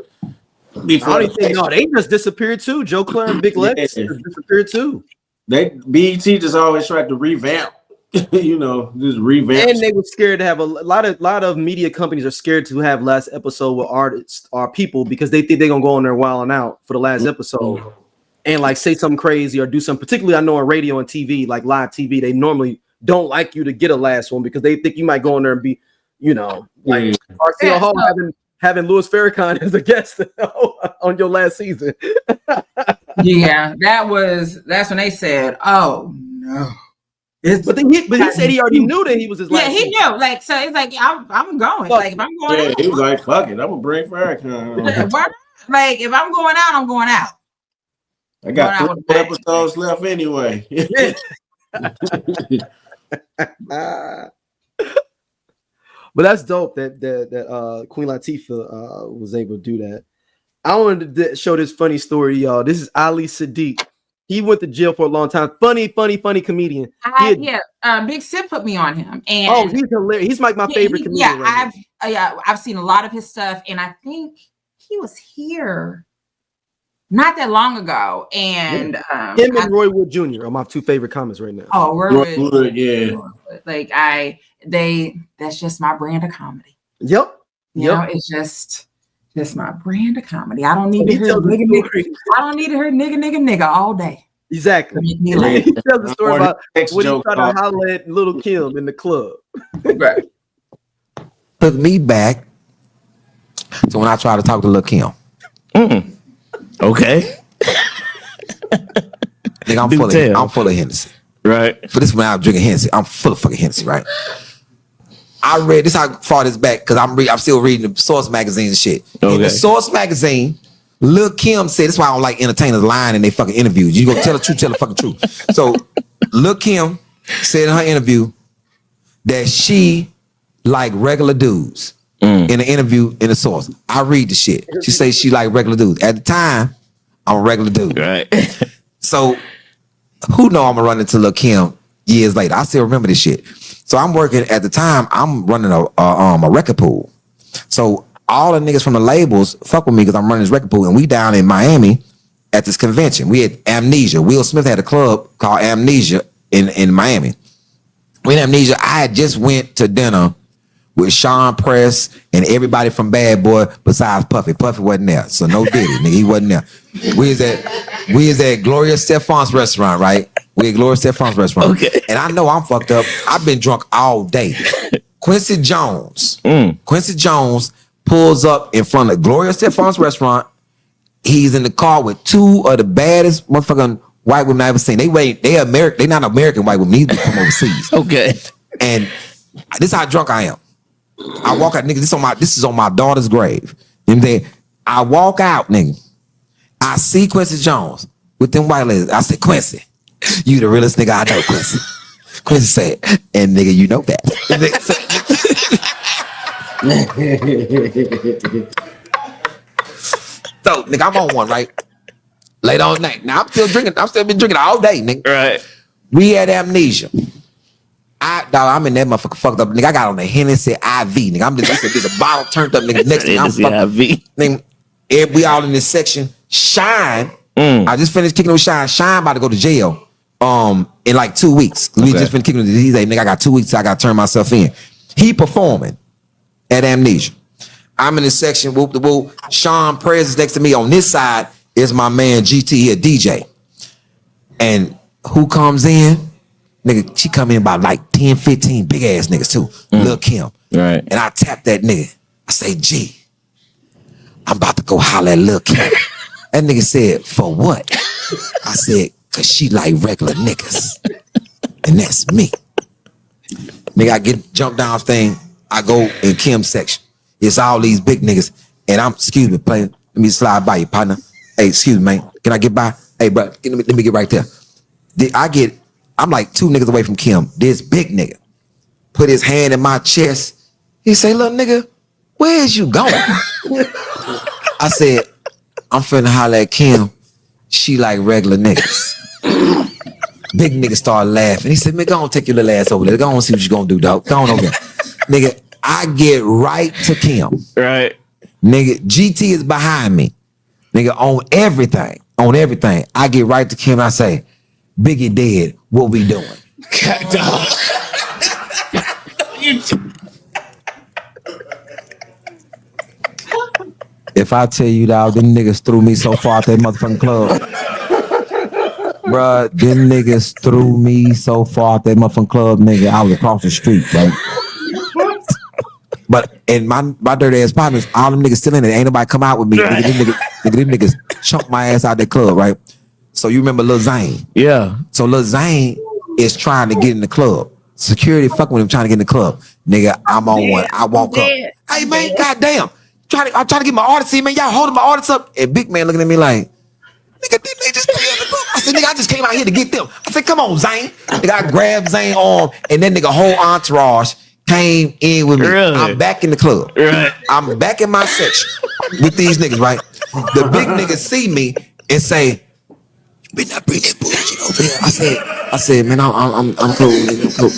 S2: Before
S1: they just disappeared too. Joe Claire and Big Lex disappeared too.
S2: BET just always tried to revamp. Just revamp.
S1: And they were scared to have a lot of media companies are scared to have last episode with artists or people because they think they're gonna go on there wilding out for the last episode and like say something crazy or do something. Particularly, I know on radio and TV, like live TV, they normally don't like you to get a last one because they think you might go on there and be, like Arsenio Hall having Louis Farrakhan as a guest on your last season.
S3: Yeah, that's when they said, "Oh no."
S1: But he said he already knew that he was his last.
S3: Yeah, he knew. Like, so it's like I'm going. Like, if I'm going out,
S2: he was like, "Fuck it, I'm gonna bring Farrakhan."
S3: Like, if I'm going out, I'm going out.
S2: I got 3 episodes left anyway.
S1: But that's dope that Queen Latifah was able to do that. I wanted to show this funny story, y'all. This is Ali Siddiq. He went to jail for a long time. Funny comedian.
S3: Big Sip put me on him, and
S1: he's hilarious. He's like my favorite comedian.
S3: I've seen a lot of his stuff, and I think he was here not that long ago. And
S1: him and Roy Wood Jr. are my 2 favorite comments right now.
S3: Oh, Roy
S2: Wood, yeah.
S3: Like that's just my brand of comedy.
S1: Yep.
S3: You know, it's just my brand of comedy. I don't need to hear nigga all day.
S1: Exactly. He tells the story about when he tried to holler at Lil Kim in the club.
S3: Right.
S10: Took me back to when I tried to talk to Lil Kim.
S13: Okay.
S10: Nigga, I'm full of Hennessy.
S13: Right.
S10: For this when I'm drinking Hennessy. I'm full of fucking Hennessy, right? I read this how far this back because I'm still reading the Source magazine and shit. Okay. In the Source magazine, Lil Kim said, that's why I don't like entertainers lying in their fucking interviews. You go tell the truth, tell the fucking truth. So Lil Kim said in her interview that she like regular dudes in an interview in the Source. I read the shit. She says she like regular dudes. At the time, I'm a regular dude.
S13: Right.
S10: So who know I'm gonna run into Lil Kim years later? I still remember this shit. So I'm working at the time. I'm running a record pool. So all the niggas from the labels fuck with me because I'm running this record pool, and we down in Miami at this convention. We had Amnesia. Will Smith had a club called Amnesia in Miami. We had Amnesia. I had just went to dinner with Sean Press and everybody from Bad Boy besides Puffy. Puffy wasn't there, so no Diddy, nigga. He wasn't there. We is at Gloria Stefan's restaurant, right? We at Gloria Stefan's restaurant.
S13: Okay.
S10: And I know I'm fucked up. I've been drunk all day. Quincy Jones pulls up in front of Gloria Stefan's restaurant. He's in the car with 2 of the baddest motherfucking white women I ever seen. They American. They not American white women. These from overseas.
S13: Okay.
S10: And this is how drunk I am. I walk out, nigga. This is on my daughter's grave. And then I walk out, nigga. I see Quincy Jones with them white ladies. I said, Quincy, you the realest nigga I know, Quincy. Quincy said, and nigga, you know that. So, nigga, I'm on one, right? Late on night. Now I'm still drinking. I'm still been drinking all day, nigga.
S13: Right.
S10: We had Amnesia. I'm in that motherfucker fucked up. Nigga, I got on the Hennessy IV. Nigga, I'm just there's a bottle turned up, nigga. Next thing I'm fucking. Nigga, we all in this section. Shyne. I just finished kicking with Shyne. Shyne about to go to jail in like 2 weeks. We just finished kicking with him. He's like, nigga, I got 2 weeks till I gotta turn myself in. He performing at Amnesia. I'm in this section, whoop the whoop. Sean Prez is next to me. On this side is my man GT here, DJ. And who comes in? Nigga, she come in by like 10, 15 big ass niggas too. Lil Kim.
S13: Right.
S10: And I tap that nigga. I say, G, I'm about to go holler at Lil Kim. That nigga said, for what? I said, cause she like regular niggas. And that's me. Nigga, I get jump down thing. I go in Kim's section. It's all these big niggas. And I'm, excuse me, playing. Let me slide by you, partner. Hey, excuse me, man. Can I get by? Hey, bro, let me get right there. I'm like 2 niggas away from Kim. This big nigga put his hand in my chest. He say, little nigga, where is you going? I said, I'm finna holler at Kim. She like regular niggas. Big nigga started laughing. He said, man, go on, take your little ass over there. Go on, see what you gonna do, dog. Go on over there. Nigga, I get right to Kim.
S2: Right.
S10: Nigga, GT is behind me. Nigga, on everything. I get right to Kim. I say, Biggie dead. What we doing?
S2: God, dog.
S10: If I tell you, dog, them niggas threw me so far out that motherfucking club. Bruh, them niggas threw me so far out that motherfucking club, nigga. I was across the street, right? But and my dirty ass partners, all them niggas still in it. Ain't nobody come out with me. Nigga, them niggas chunked my ass out that club, right? So you remember Lil Zane?
S2: Yeah.
S10: So Lil Zane is trying to get in the club. Security fucking with him trying to get in the club. Nigga, I'm on one. I walk up. Hey man, goddamn. I'm trying to get my artist in, man. Y'all holding my artists up. And big man looking at me like, nigga, they just threw me in the club. I said, nigga, I just came out here to get them. I said, come on, Zane. Nigga, I grabbed Zane's arm, and then nigga whole entourage came in with me. Really? I'm back in the club. Right. I'm back in my section with these niggas, right? The big niggas see me and say, you better not bring that bullshit over here. I said, man, I'm cool, nigga, I'm cool.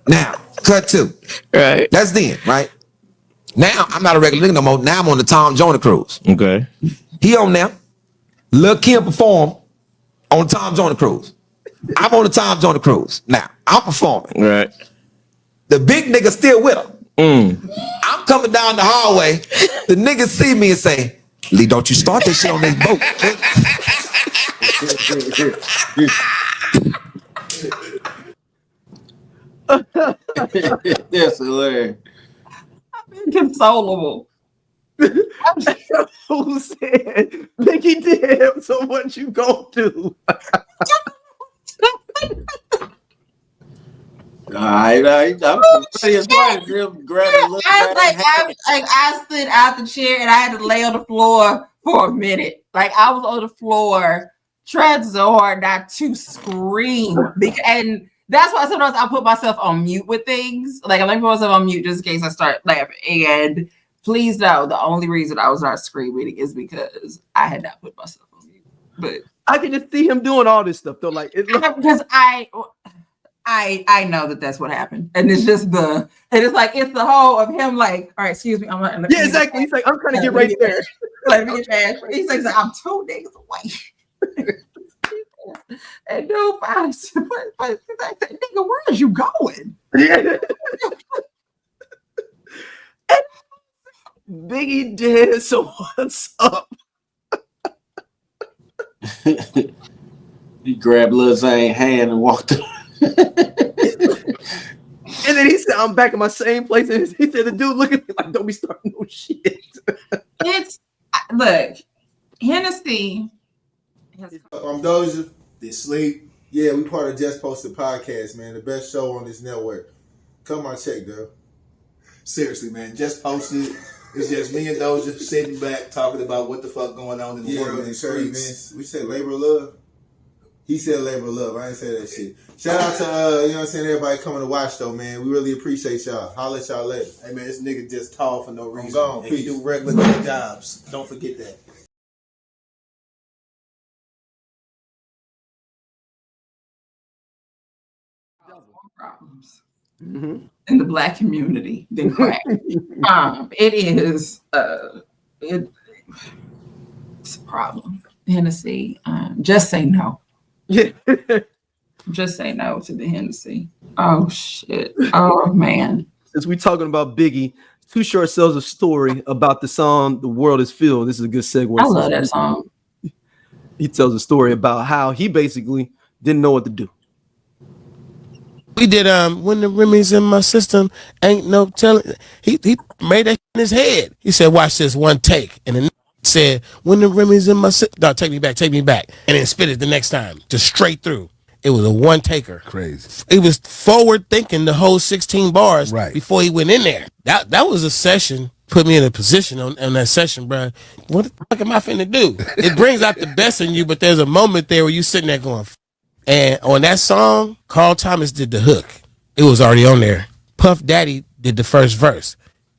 S10: Now, cut 2. Right. That's then, right? Now, I'm not a regular nigga no more. Now I'm on the Tom Joyner cruise. Okay. He on there. Lil Kim perform on the Tom Joyner cruise. I'm on the Tom Joyner cruise. Now, I'm performing. Right. The big nigga still with him. I'm coming down the hallway. The niggas see me and say, Lee, don't you start that shit on this boat.
S2: That's hilarious.
S3: Inconsolable.
S1: Who said Biggie did? So what you gonna do?
S2: I'm ready as well.
S3: I stood out the chair and I had to lay on the floor for a minute. Like I was on the floor trying so hard not to scream. And that's why sometimes I put myself on mute with things. Like I let myself on mute just in case I start laughing. And please know the only reason I was not screaming is because I had not put myself on mute. But
S1: I can just see him doing all this stuff though. Like
S3: because I know that's what happened, and it's just it's the whole of him like, all right, excuse me,
S1: yeah, exactly. He's like, I'm trying to get right there.
S3: Let me get past. He's like, I'm 2 niggas away. And nobody said, but like, nigga, where is you going?
S1: Yeah. Biggie did, so what's up?
S2: He grabbed Lil Zane's hand and walked up.
S1: And then he said, I'm back in my same place. And he said, the dude look at me like, don't be starting no shit.
S3: Look, Hennessy.
S11: I'm Doja. They sleep. Yeah, we part of Just Posted Podcast, man. The best show on this network. Come on, check, though.
S13: Seriously, man. Just Posted. It's just me and Doja sitting back talking about what the fuck going on in the world and the streets.
S11: We said labor of love. He said labor of love. I ain't say that shit. Shout out to you know what I'm saying, everybody coming to watch though, man. We really appreciate y'all. Holler at y'all later.
S13: Hey man, this nigga just tall for no reason.
S11: I'm gone.
S13: And he do regular jobs. Don't forget that.
S3: Problems in the Black community than crack. It is it's a problem. Hennessy, just say no. Just say no to the Hennessy. Oh shit. Oh man.
S1: Since we talking about Biggie, Too Short sells a story about the song "The World Is Filled." This is a good segue.
S3: I love that song.
S1: He tells a story about how he basically didn't know what to do.
S14: We did when the Remy's in my system, ain't no telling. He made that in his head. He said, watch this one take. And then said, when the Remy's in my system, no, take me back. And then spit it the next time, just straight through. It was a one taker.
S15: Crazy.
S14: He was forward thinking the whole 16 bars before he went in there. That was a session. Put me in a position on that session, bro. What the fuck am I finna do? It brings out the best in you, but there's a moment there where you sitting there going, and on that song, Carl Thomas did the hook. It was already on there. Puff Daddy did the first verse.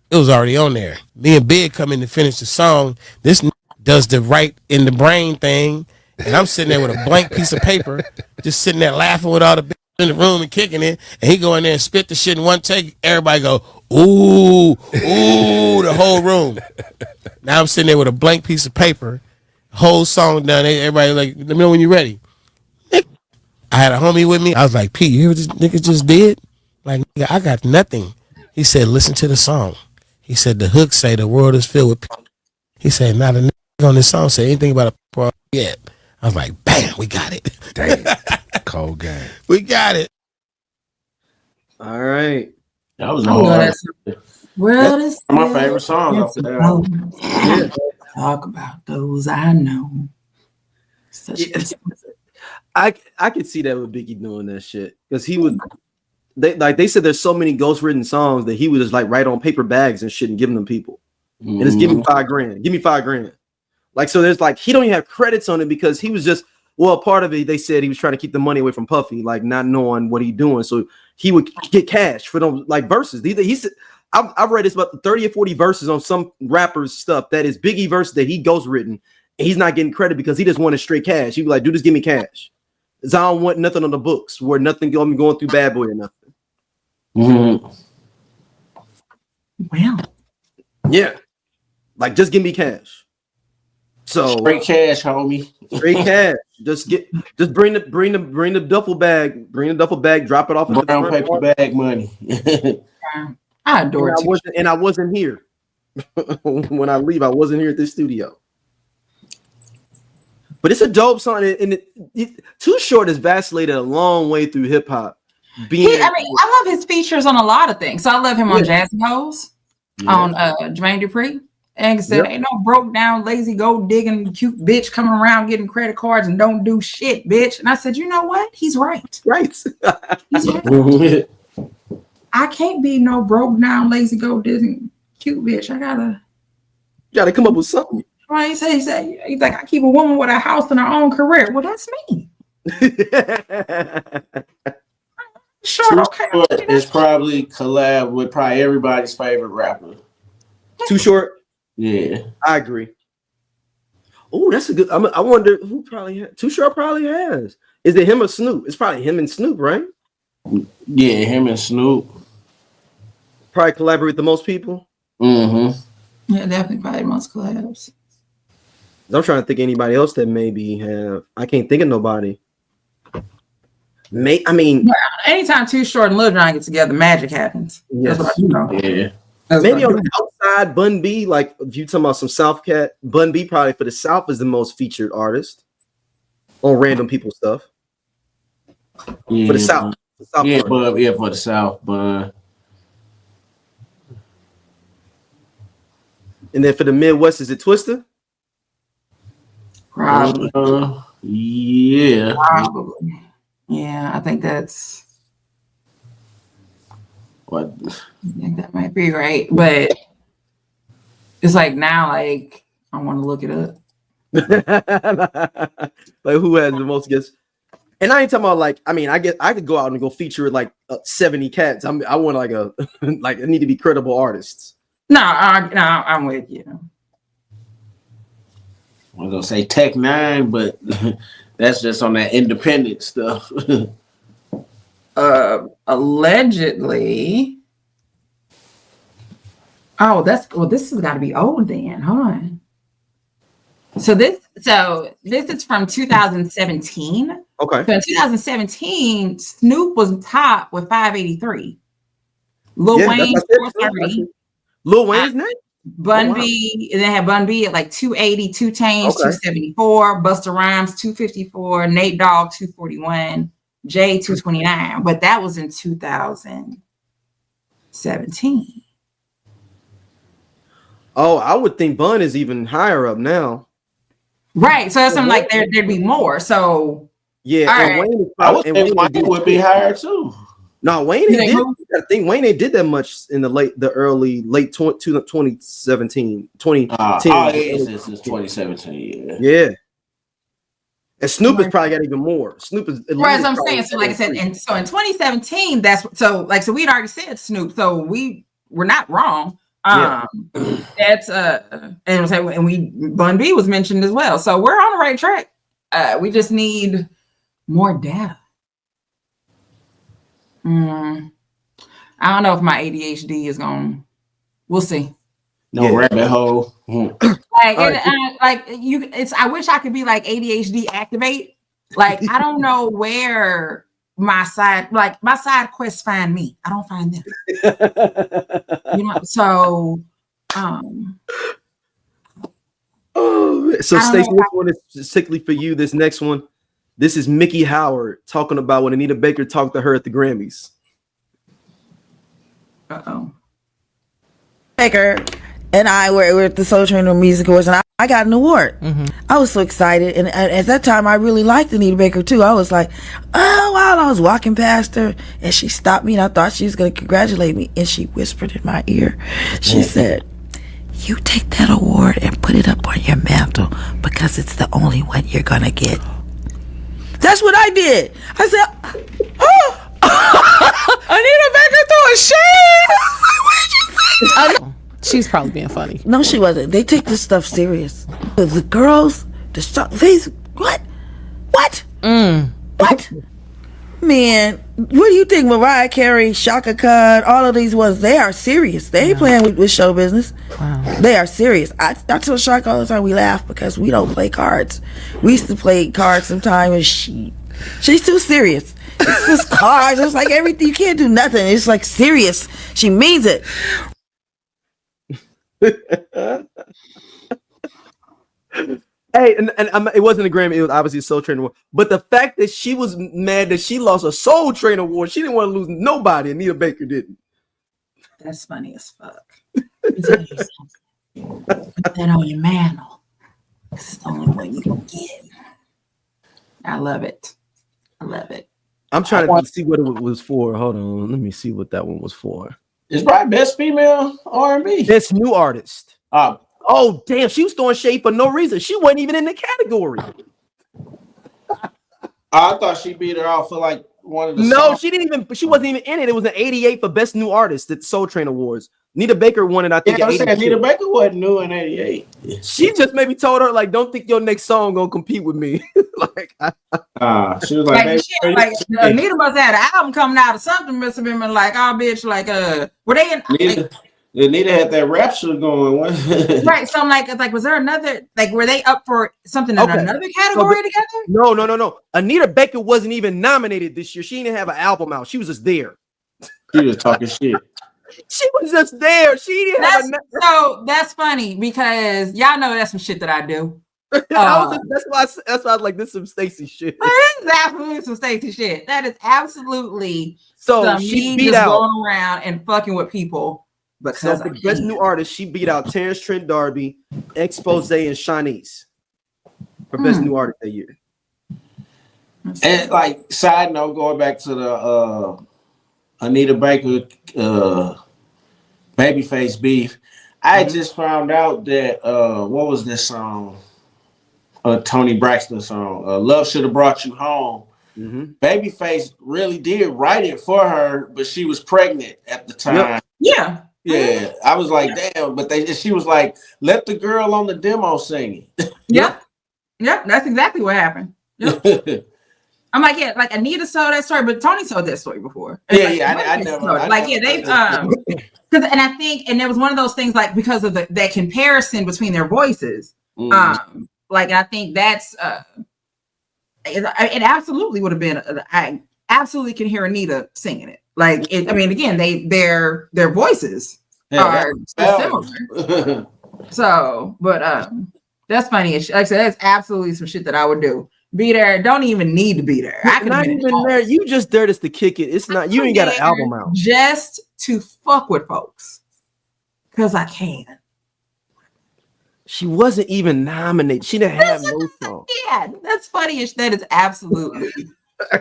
S14: It was already on there. Me and Big come in to finish the song. This does the right in the brain thing, and I'm sitting there with a blank piece of paper, just sitting there laughing with all the in the room and kicking it, and he go in there and spit the shit in one take. Everybody go, ooh, the whole room. Now I'm sitting there with a blank piece of paper, whole song done. Everybody like, let me know when you're ready. I had a homie with me. I was like, Pete, you hear what this nigga just did? Like, nigga, I got nothing. He said, listen to the song. He said, the hook say the world is filled with people. He said, not a nigga on this song say anything about a people yet. I was like, bam, we got it.
S15: Damn. Cold game.
S14: We got it.
S1: All right.
S2: That was hard.
S3: Well,
S2: that's my favorite song off the album.
S3: Yeah. Talk about those I know.
S1: I could see that with Biggie doing that shit because he would. They said there's so many ghost written songs that he would just like write on paper bags and shit and give them people, and just give me $5,000. Give me $5,000. Like, so there's like he don't even have credits on it because he was just part of it. They said he was trying to keep the money away from Puffy, like not knowing what he's doing, so he would get cash for those like verses. He said I've read this about 30 or 40 verses on some rappers stuff that is Biggie verse that he ghost written, and he's not getting credit because he just wanted straight cash. He'd be like, dude, just give me cash. I don't want nothing on the books where nothing going through Bad Boy or nothing.
S3: Well,
S1: yeah, like just give me cash. So
S2: straight cash, homie.
S1: Straight cash. Just bring the duffel bag. Bring the duffel bag. Drop it off.
S2: Brown paper bag money.
S3: I adore it.
S1: And I wasn't here when I leave. I wasn't here at this studio. But it's a dope song, and Too Short has vacillated a long way through hip hop.
S3: I love his features on a lot of things. So I love him on Jazzy Hoes, on Jermaine Dupri, and said, "Ain't no broke down, lazy, gold digging, cute bitch coming around getting credit cards and don't do shit, bitch." And I said, "You know what? He's right.
S1: Right.
S3: He's right. I can't be no broke down, lazy, gold digging, cute bitch. I
S1: gotta come up with something."
S3: Right, he's like, I keep a woman with a house and her own career. Well, that's me. Sure, okay.
S2: It's probably collab with probably everybody's favorite rapper.
S1: Too Short?
S2: Yeah.
S1: I agree. Oh, that's a good. I wonder who probably has. Too Short probably has. Is it him or Snoop? It's probably him and Snoop, right?
S2: Yeah, him and Snoop.
S1: Probably collaborate with the most people.
S3: Yeah, definitely probably the most collabs.
S1: I'm trying to think of anybody else that maybe have. I can't think of nobody.
S3: Anytime Too Short and Lil Jon get together, magic happens.
S1: Yes.
S3: That's what I know.
S2: Yeah.
S1: Maybe on the outside, Bun B, like if you talking about some South Cat, Bun B probably for the South is the most featured artist on random people stuff.
S2: Yeah.
S1: For the South.
S2: For the South, but
S1: and then for the Midwest, is it Twista?
S3: Probably.
S2: Yeah.
S3: Probably. Yeah, I think that's
S2: what.
S3: I think that might be right, but it's like now, like I want to look it up.
S1: Like who has the most guests? And I ain't talking about like. I mean, I could go out and go feature like 70 cats. I want like a like it need to be credible artists.
S3: No, I'm with you.
S2: I was gonna say Tech 9, but that's just on that independent stuff.
S3: Allegedly. Oh, this has got to be old then. Hold on. So this is from 2017.
S1: Okay.
S3: So in 2017, Snoop was top with 583. Lil Wayne 430.
S1: Lil Wayne's next?
S3: Bun B, and then had Bun B at like 280, 2 Chainz, 274, Busta Rhymes 254, Nate Dogg 241, J229, but that was in 2017.
S1: Oh, I would think Bun is even higher up now.
S3: Right. So that's something like there'd be more. So
S1: yeah, and
S3: right.
S1: Wayne is
S2: I would think Wayne would be higher too.
S1: No, Wayne did. I think Wayne ain't did that much in the late 2017, 2010.
S2: Since 2017.
S1: Yeah. And Snoop has probably got even more. Snoop is
S3: right. As I'm saying, so like I said, and so in 2017, so we'd already said Snoop, so we're not wrong. That's and we Bun B was mentioned as well, so we're on the right track. We just need more data. I don't know if my ADHD is going. We'll see.
S2: No rabbit hole.
S3: I wish I could be like ADHD activate. Like I don't know where my side quests find me. I don't find them. So
S1: Stacey, this one is sickly for you. This next one, this is Miki Howard talking about when Anita Baker talked to her at the Grammys.
S16: Baker and I were at the Soul Train Music Awards, and I got an award. I was so excited, and at that time, I really liked Anita Baker too. I was like, oh wow! I was walking past her, and she stopped me, and I thought she was going to congratulate me, and she whispered in my ear, she said, "You take that award and put it up on your mantle because it's the only one you're going to get." That's what I did. I said, "Oh, Anita Baker throwing shade." Where'd you say that?
S17: She's probably being funny.
S16: No, she wasn't. They take this stuff serious. The girls, the face, what? What? Man, what do you think? Mariah Carey, Shaka Khan, all of these ones, they are serious. They ain't playing with show business. Wow. They are serious. I tell Shaka all the time, we laugh because we don't play cards. We used to play cards sometime, and she's too serious. It's just cards. It's like everything. You can't do nothing. It's like serious. She means it.
S1: Hey, and it wasn't a Grammy, it was obviously a Soul Train Award. But the fact that she was mad that she lost a Soul Train Award, she didn't want to lose nobody. Anita Baker didn't.
S3: That's funny as fuck. Put that on your mantle. It's the only way you can get. I love it.
S1: I'm trying to see what it was for. Hold on, let me see what that one was for.
S2: It's probably best female R&B.
S1: Best new artist. Oh damn, she was throwing shade for no reason. She wasn't even in the category.
S2: I thought she beat her out for like one of the
S1: songs. She wasn't even in it. It was an 88 for best new artist at Soul Train Awards. Anita Baker won it, I think.
S2: Anita Baker wasn't new in 88.
S1: She just maybe told her, like, don't think your next song gonna compete with me.
S2: She was like,
S3: Anita must have had an album coming out or something. Must have been like, oh bitch, like were they in
S2: Anita had that rap shit going.
S3: Right. So I'm like, was there another, like, were they up for something in another category together?
S1: No. Anita Baker wasn't even nominated this year. She didn't have an album out. She was just there.
S2: She was talking shit.
S1: She was just there. She didn't have
S3: so that's funny because y'all know that's some shit that I do.
S1: That's why I was like, this is some Stacey shit.
S3: This is absolutely some Stacey shit. That is absolutely
S1: so she beat out
S3: going around and fucking with people.
S1: So the best new artist, she beat out Terrence Trent D'Arby, Expose, and Shanice for best new artist that year.
S2: And like side note, going back to the Anita Baker Babyface beef, I just found out that what was this song? Tony Braxton song, Love Should Have Brought You Home. Babyface really did write it for her, but she was pregnant at the time. Yeah, I was like, damn, but she was like, let the girl on the demo sing it.
S3: Yep, that's exactly what happened. Yep. I'm like, yeah, like Anita told that story, but Tony told that story before.
S2: I never.
S3: They've because, and I think, and there was one of those things like because of that comparison between their voices. Like I think that's it absolutely would have been. I absolutely can hear Anita singing it. Like I mean, again, their voices are similar. So, but that's funny. Like I said, that's absolutely some shit that I would do. be there. Don't even need to be there. I could
S1: not even there. You just there just to kick it. It's not. You ain't got an album out.
S3: Just to fuck with folks, cause I can.
S1: She wasn't even nominated. She didn't have no song.
S3: Yeah, that's funny-ish. That is absolutely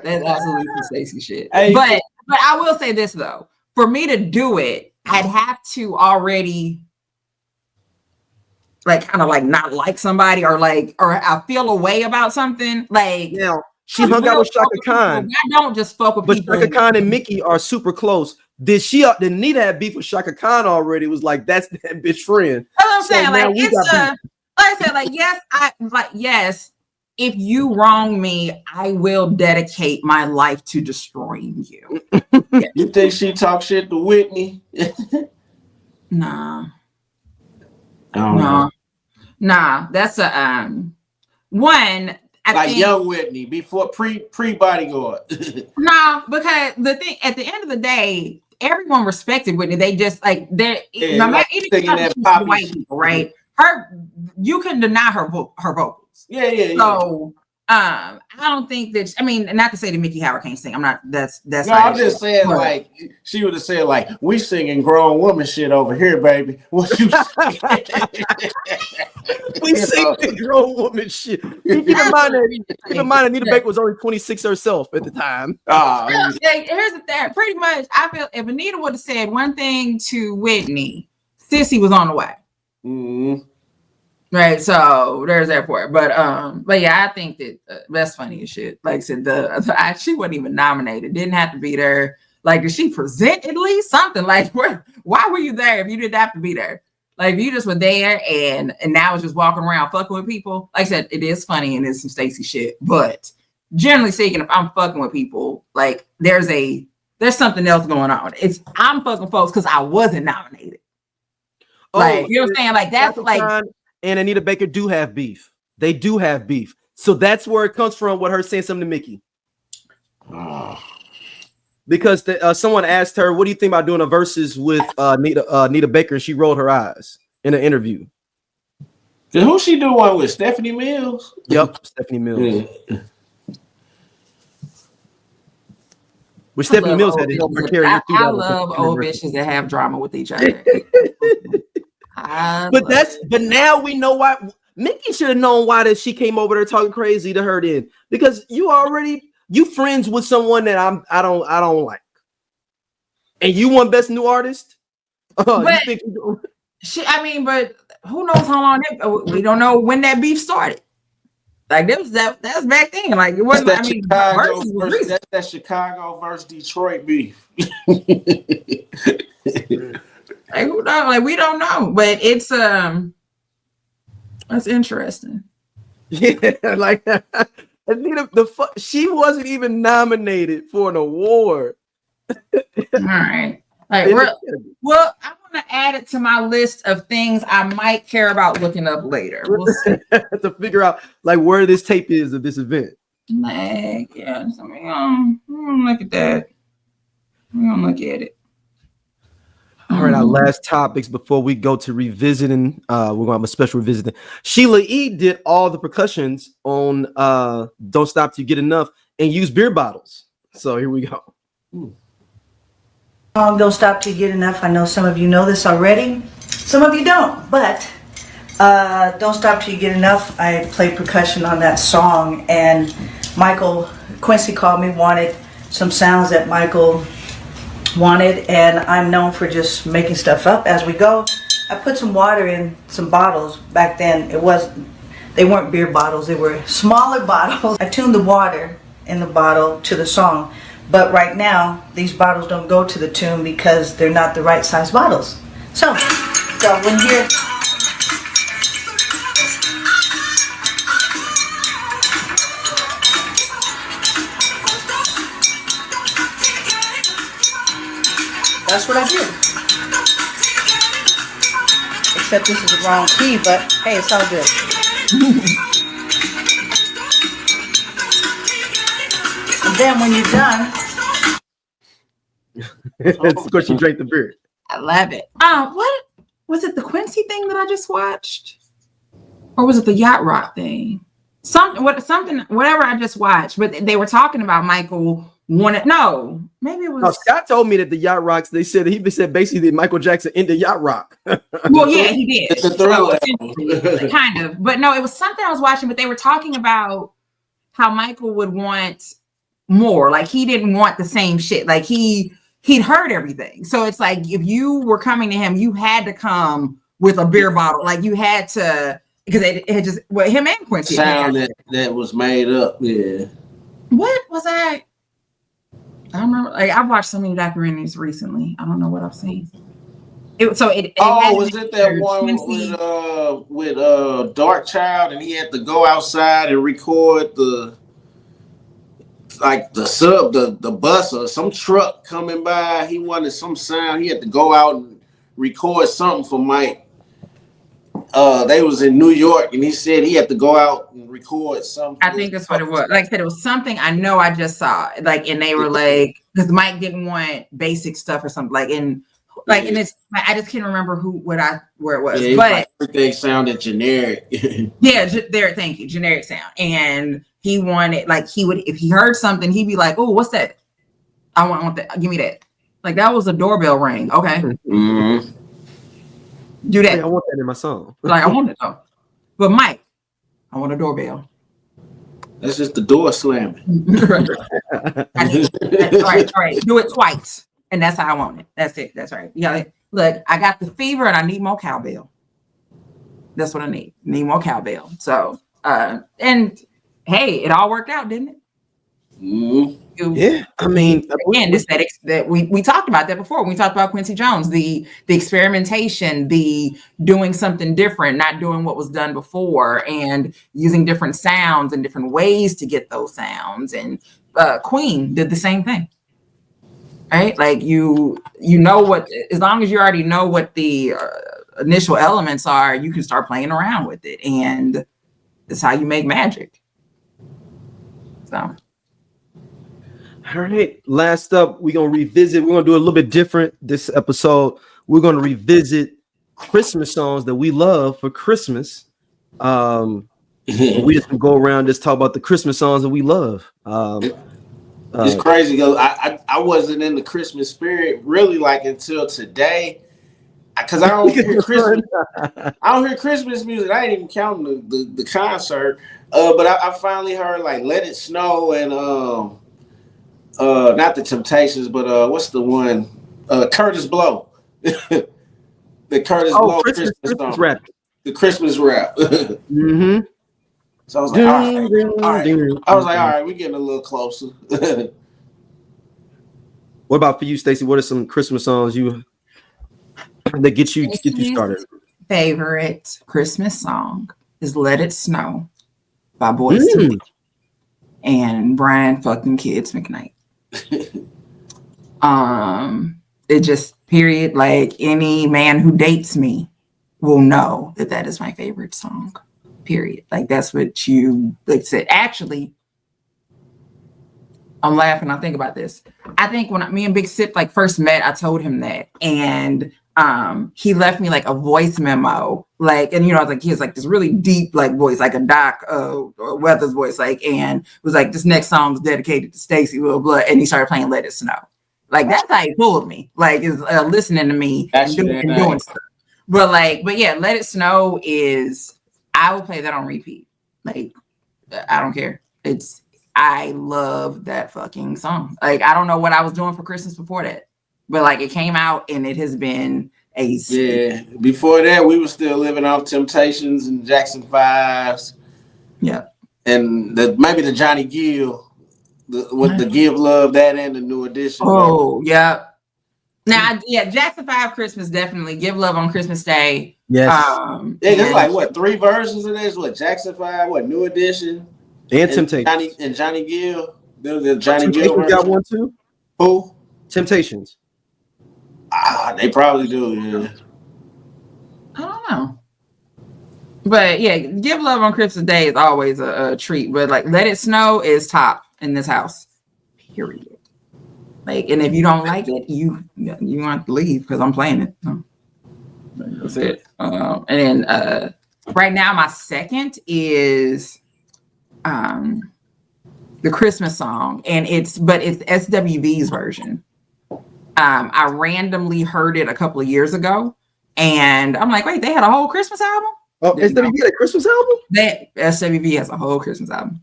S3: some Stacey shit.
S2: Hey,
S3: but I will say this though. For me to do it, I'd have to already like kind of like not like somebody or I feel a way about something. Like
S1: now she hung out with Shaka Khan.
S3: I don't just fuck with people.
S1: But Shaka Khan and Miki are super close. Did Anita have beef with Shaka Khan already? It was like that's that bitch friend.
S3: That's what I'm saying. Like it's like I said, like yes, if you wrong me, I will dedicate my life to destroying you. Yes.
S2: You think she talk shit to Whitney?
S3: Nah.
S2: Nah.
S3: That's a one. I think,
S2: young Whitney before pre bodyguard.
S3: No, because the thing at the end of the day, everyone respected Whitney. They just like they're no matter even white people, right? You can deny her vocals.
S2: Yeah.
S3: So I don't think that. I mean, not to say that Miki Howard can't sing. I'm not. That's.
S2: No, I'm just saying, like she would have said, like we singing grown woman shit over here, baby. What you saying?
S1: We singing grown woman shit. Keep in mind Anita Baker was only 26 herself at the time.
S3: Here's the thing. Pretty much, I feel if Anita would have said one thing to Whitney, Sissy was on the way.
S2: Mm-hmm.
S3: Right, so there's that part, but yeah, I think that that's funny as shit. Like I said, she wasn't even nominated, didn't have to be there. Like, did she present at least something? Like, why were you there if you didn't have to be there? Like, if you just were there and now it's just walking around fucking with people. Like I said, it is funny and it's some Stacey shit, but generally speaking, if I'm fucking with people, like there's something else going on. I'm fucking folks because I wasn't nominated. Like, you know what I'm saying? Like that's like.
S1: And Anita Baker do have beef. They do have beef. So that's where it comes from with her saying something to Miki. Because someone asked her, what do you think about doing a versus with Anita Baker? And she rolled her eyes in an interview.
S2: Who she do one with? Stephanie Mills?
S1: Yep, Stephanie Mills. Yeah. Which Stephanie Mills had to help her carry you through that.
S3: I love old bitches that have drama with each other.
S1: But now we know why Miki should have known why that she came over there talking crazy to her then, because you friends with someone that I don't like, and you won best new artist.
S3: But who knows how long we don't know when that beef started. Like that's back then. Like it wasn't.
S2: That's that Chicago versus Detroit beef.
S3: Like who knows? Like we don't know, but it's that's interesting.
S1: Yeah, like she wasn't even nominated for an award.
S3: All right, like well, I want to add it to my list of things I might care about looking up later. We'll see.
S1: To figure out like where this tape is of this event.
S3: Like yeah, so we're gonna look at that. We're gonna look at it.
S1: All right, our last topics before we go to revisiting. We're gonna have a special revisiting. Shelia E did all the percussions on "Don't Stop Till You Get Enough" and used beer bottles. So here we go.
S17: Don't Stop Till You Get Enough. I know some of you know this already, some of you don't. But "Don't Stop Till You Get Enough," I played percussion on that song, and Quincy called me, wanted some sounds that Michael wanted, and I'm known for just making stuff up as we go. I put some water in some bottles. Back then they weren't beer bottles, they were smaller bottles. I tuned the water in the bottle to the song, but right now these bottles don't go to the tune because they're not the right size bottles. So when you're that's what I did. Except this is the wrong key, but hey, it's all good. And then when you're done,
S1: it's because she drank the beer.
S3: I love it. What was it? The Quincy thing that I just watched, or was it the Yacht Rock thing? whatever I just watched, but they were talking about Michael wanted. No, maybe it was.
S1: No, Scott told me that the Yacht Rocks. He said basically that Michael Jackson ended Yacht Rock.
S3: Well, yeah, he did.
S2: It's a Thriller.
S3: Kind of, but no, it was something I was watching. But they were talking about how Michael would want more. Like he didn't want the same shit. Like he'd heard everything. So it's like if you were coming to him, you had to come with a beer bottle. Like you had to. Because it had just him and Quincy
S2: sound that was made up. Yeah.
S3: What was that? I don't remember. Like I've watched so many documentaries recently. I don't know what I've seen. Was it
S2: that one with Dark Child, and he had to go outside and record the bus or some truck coming by. He wanted some sound. He had to go out and record something for Mike. They was in New York, and he said he had to go out and record something.
S3: I think that's what it was. Like I said, it was something I know I just saw. Like, and they were like, because Mike didn't want basic stuff or something. And it's I just can't remember where it was.
S2: Yeah,
S3: but
S2: everything sounded generic.
S3: Yeah, thank you, generic sound. And he wanted if he heard something, he'd be like, "Oh, what's that? I want that. Give me that." Like that was a doorbell ring. Okay.
S2: Mm-hmm.
S3: Do that.
S1: I want that in my song.
S3: Like I want it though. But Mike, I want a doorbell.
S2: That's just the door slamming.
S3: All right. Do it twice. And that's how I want it. That's it. That's right. Yeah. Look, I got the fever and I need more cowbell. That's what I need. Need more cowbell. So and hey, it all worked out, didn't it?
S2: Mm-hmm.
S1: Yeah, I mean,
S3: again, this that we talked about that before. We talked about Quincy Jones, the experimentation, the doing something different, not doing what was done before, and using different sounds and different ways to get those sounds. And Queen did the same thing, right? Like you know what, as long as you already know what the initial elements are, you can start playing around with it, and that's how you make magic. So.
S1: All right. Last up, we're going to revisit. We're going to do a little bit different this episode. We're going to revisit Christmas songs that we love for Christmas. We just can go around just talk about the Christmas songs that we love.
S2: It's crazy because I wasn't in the Christmas spirit really like until today. Because I don't hear Christmas. I don't hear Christmas music. I ain't even counting the concert. But I finally heard like Let It Snow and not the Temptations, but what's the one? Curtis Blow. The Curtis Blow Christmas song. Rap. The Christmas rap.
S1: Mm-hmm.
S2: So I was like, all right, we're getting a little closer.
S1: What about for you, Stacey? What are some Christmas songs that get you started?
S3: Favorite Christmas song is Let It Snow by Boyz II Men and Brian fucking Kids McKnight. It just period, like any man who dates me will know that is my favorite song, period. Like that's what you like said. Actually, I'm laughing. I think about this. I think when me and Big Sip like first met, I told him that, and he left me like a voice memo, like, and you know, like he has like this really deep like voice, like a Doc Weathers voice, like, and was like, this next song is dedicated to Stacey, blah, blah, and he started playing Let It Snow. Like that's how he pulled me, like is listening to me and doing stuff. But yeah, Let It Snow I will play that on repeat. Like I don't care. I love that fucking song. Like I don't know what I was doing for Christmas before that. But like it came out and it has been
S2: yeah. Before that, we were still living off Temptations and Jackson 5s.
S3: Yeah.
S2: And maybe the Johnny Gill, with the Give Love, that and the New Edition.
S3: Oh, yeah. Now, Jackson 5 Christmas, definitely. Give Love on Christmas Day.
S1: Yes.
S2: There's like, what, 3 versions of this? What, Jackson 5, what, New Edition?
S1: And Temptations.
S2: Johnny Gill. The Johnny Gill version.
S1: Got one too?
S2: Who?
S1: Temptations.
S2: They probably do, yeah.
S3: I don't know. But yeah, Give Love on Christmas Day is always a treat. But like Let It Snow is top in this house. Period. Like, and if you don't like it, you want to leave because I'm playing it. So, that's it. And then right now my second is the Christmas song, and it's SWV's version. I randomly heard it a couple of years ago, and I'm like, wait, they had a whole Christmas album?
S1: Oh, SWV had a Christmas album?
S3: That SWV has a whole Christmas album.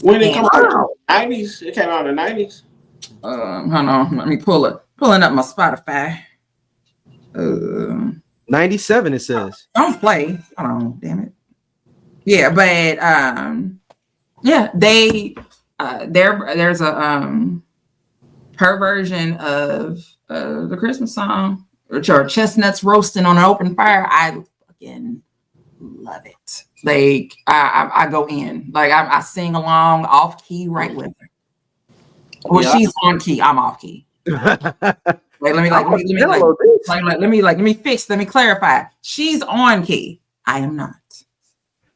S2: When did it come out? 90s? It came out in the 90s?
S3: Hold on, let me pulling up my Spotify.
S1: 97 it says.
S3: Don't play. Hold on, damn it. Yeah, but yeah, there's a her version of the Christmas song, which are chestnuts roasting on an open fire. I fucking love it. Like I go in, like I sing along off key right with her. Well, yeah. She's on key. I'm off key. Let me clarify. She's on key. I am not.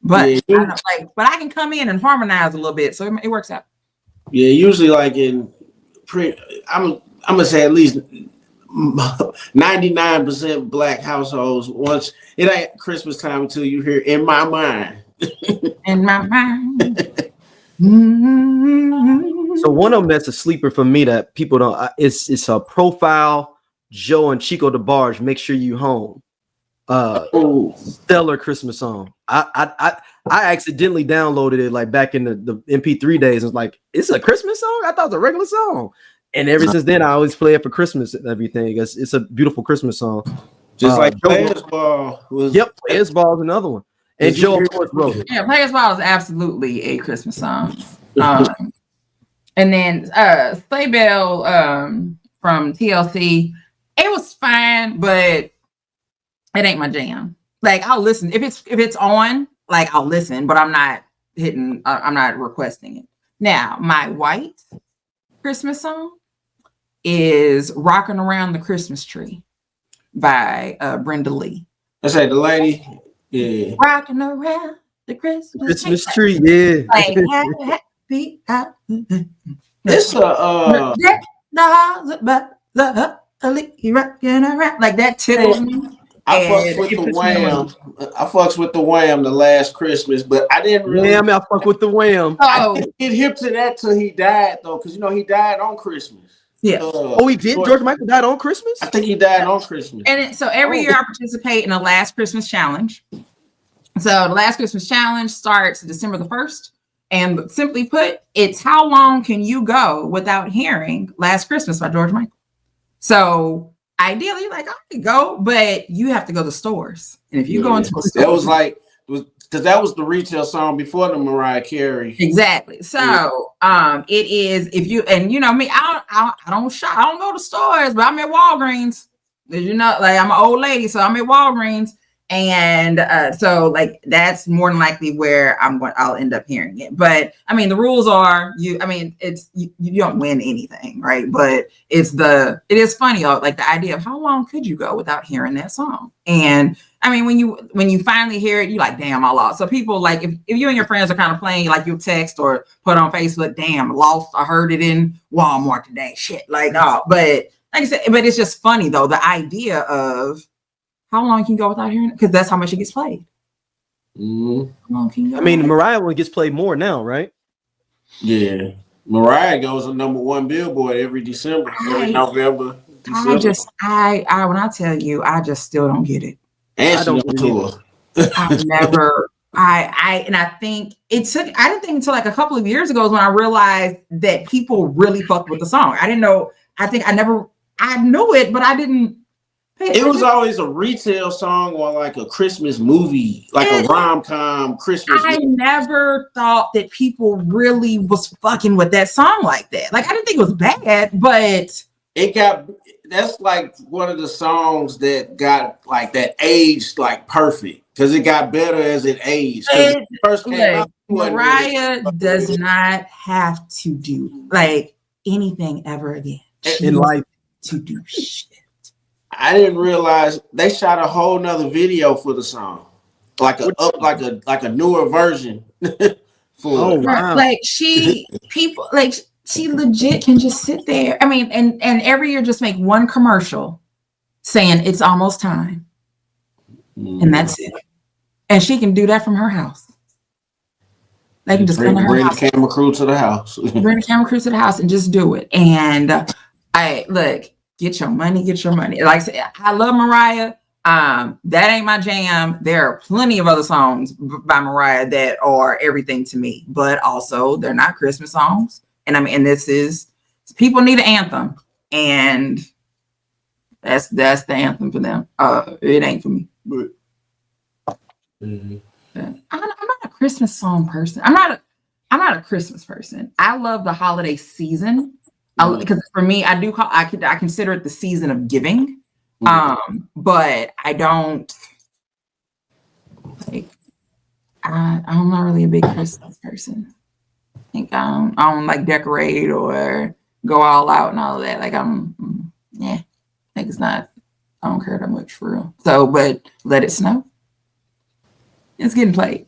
S3: But
S2: yeah,
S3: but I can come in and harmonize a little bit, so it works out.
S2: Yeah, usually like I'm gonna say at least 99% black households. Once it ain't Christmas time until you hear "In My Mind."
S3: In my mind.
S1: So one of them that's a sleeper for me that people don't. It's a Profile, Joe and Chico DeBarge. Make sure you home. Stellar Christmas song. I accidentally downloaded it like back in the MP3 days. It's like, it's a Christmas song? I thought it was a regular song. And ever since then, I always play it for Christmas and everything. It's a beautiful Christmas song.
S2: Just like Players Ball was.
S1: Yep, Players Ball is another one. And Joe, of course, wrote it.
S3: Yeah, Players Ball is absolutely a Christmas song. And then Sleigh Bell from TLC, it was fine, but it ain't my jam. Like, I'll listen if it's on. Like, I'll listen, but I'm not requesting it. Now, my white Christmas song is "Rocking Around the Christmas Tree" by Brenda Lee.
S2: I said the lady, yeah.
S3: Rocking around the Christmas
S1: tree, yeah.
S3: Like,
S2: it's
S3: like that tickles me.
S2: I fucks with the Wham the last Christmas, but I didn't really.
S1: Yeah, I mean, I fuck with the Wham.
S2: I didn't get hip to that till he died, though, because he died on Christmas.
S3: Yeah.
S1: He did. George Michael died on Christmas.
S2: I think he died on Christmas.
S3: And so every year I participate in the Last Christmas Challenge. So the Last Christmas Challenge starts December the 1st, and simply put, it's how long can you go without hearing "Last Christmas" by George Michael. So ideally, like, I could go, but you have to go to stores. And if you go into a store,
S2: that was like, because that was the retail song before the Mariah Carey.
S3: Exactly. So it is, if you, and you know me, I don't shop, I don't go to stores, but I'm at Walgreens. As you know, like, I'm an old lady, so I'm at Walgreens. And so like that's more than likely where I'll end up hearing it. But I mean, the rules are you don't win anything, right? But it is funny, like the idea of how long could you go without hearing that song? And I mean, when you finally hear it, you're like, damn, I lost. So people, like, if you and your friends are kind of playing, like, you text or put on Facebook, damn, lost, I heard it in Walmart today. Shit, like, no. But like I said, but it's just funny though, the idea of how long can you go without hearing it? Because that's how much it gets played.
S2: Mm-hmm.
S3: How long can you go?
S1: I mean, Mariah one gets played more now, right?
S2: Yeah. Mariah goes on #1 Billboard every December, every November. December.
S3: When I tell you, I just still don't get it.
S2: And I don't tour.
S3: I never, I think it took, I didn't think until like a couple of years ago when I realized that people really fucked with the song. I didn't know, I knew it, but I didn't.
S2: It was always a retail song or like a Christmas movie, like a rom-com Christmas movie.
S3: I never thought that people really was fucking with that song like that. Like, I didn't think it was bad, but
S2: that's like one of the songs that got like that aged like perfect because it got better as it aged.
S3: Mariah does not have to do like anything ever again
S1: in life
S3: to do shit.
S2: I didn't realize they shot a whole nother video for the song, like a newer version.
S1: Wow.
S3: Like she legit can just sit there. I mean, and every year just make one commercial saying it's almost time, and that's it. And she can do that from her house. They can just come to her
S2: bring
S3: house.
S2: the camera crew to the house.
S3: Bring the camera crew to the house and just do it. And get your money. Like I said, I love Mariah. That ain't my jam. There are plenty of other songs by Mariah that are everything to me, but also they're not Christmas songs. And people need an anthem, and that's the anthem for them. It ain't for me. But I'm not a Christmas song person. I'm not a Christmas person. I love the holiday season because for me, I consider it the season of giving. But I don't like. I'm not really a big Christmas person. I think I don't like decorate or go all out and all of that. Like I think it's not. I don't care that much for real. So, but Let It Snow. It's getting played.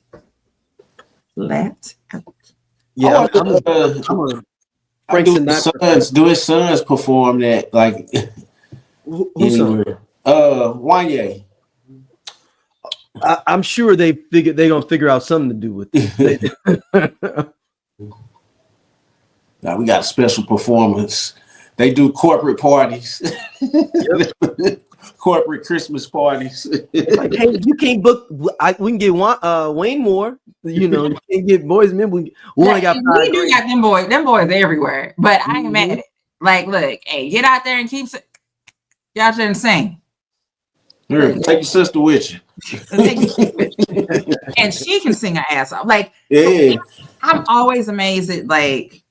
S3: Let out.
S1: Yeah,
S2: do his sons perform that? Like,
S1: who's son?
S2: Wanye.
S1: I'm sure they're gonna figure out something to do with it.
S2: Now we got a special performance. They do corporate parties. Corporate Christmas parties.
S1: Like, hey, you can't book. We can get Wayne Moore. You know, you can't get Boys Men. We only got
S3: we do got them boys. Them boys everywhere. But I ain't mad at it. Like, look, hey, get out there and keep. Get out there and sing.
S2: Here, take your sister with you.
S3: And she can sing her ass off. Like,
S2: yeah.
S3: I'm always amazed at like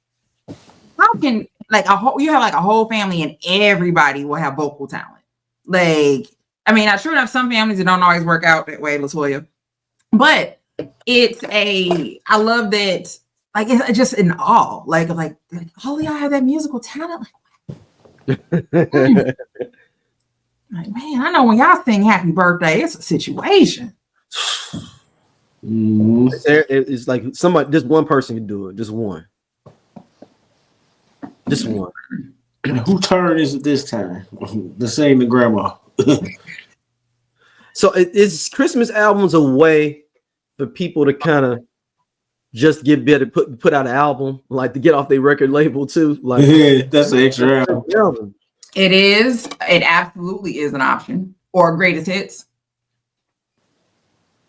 S3: how can you have like a whole family and everybody will have vocal talent. Like, I mean, sure enough, some families it don't always work out that way, LaToya. But I love that. Like, it's just in awe. Like all y'all have that musical talent. Like, man, I know when y'all sing happy birthday, it's a situation.
S1: It's like somebody, just one person can do it. Just one.
S2: Who turn is it this time? The same to grandma.
S1: So is Christmas albums a way for people to kind of just get better, put out an album, like to get off their record label too? Like,
S2: that's an extra album.
S3: It is. It absolutely is an option. Or greatest hits.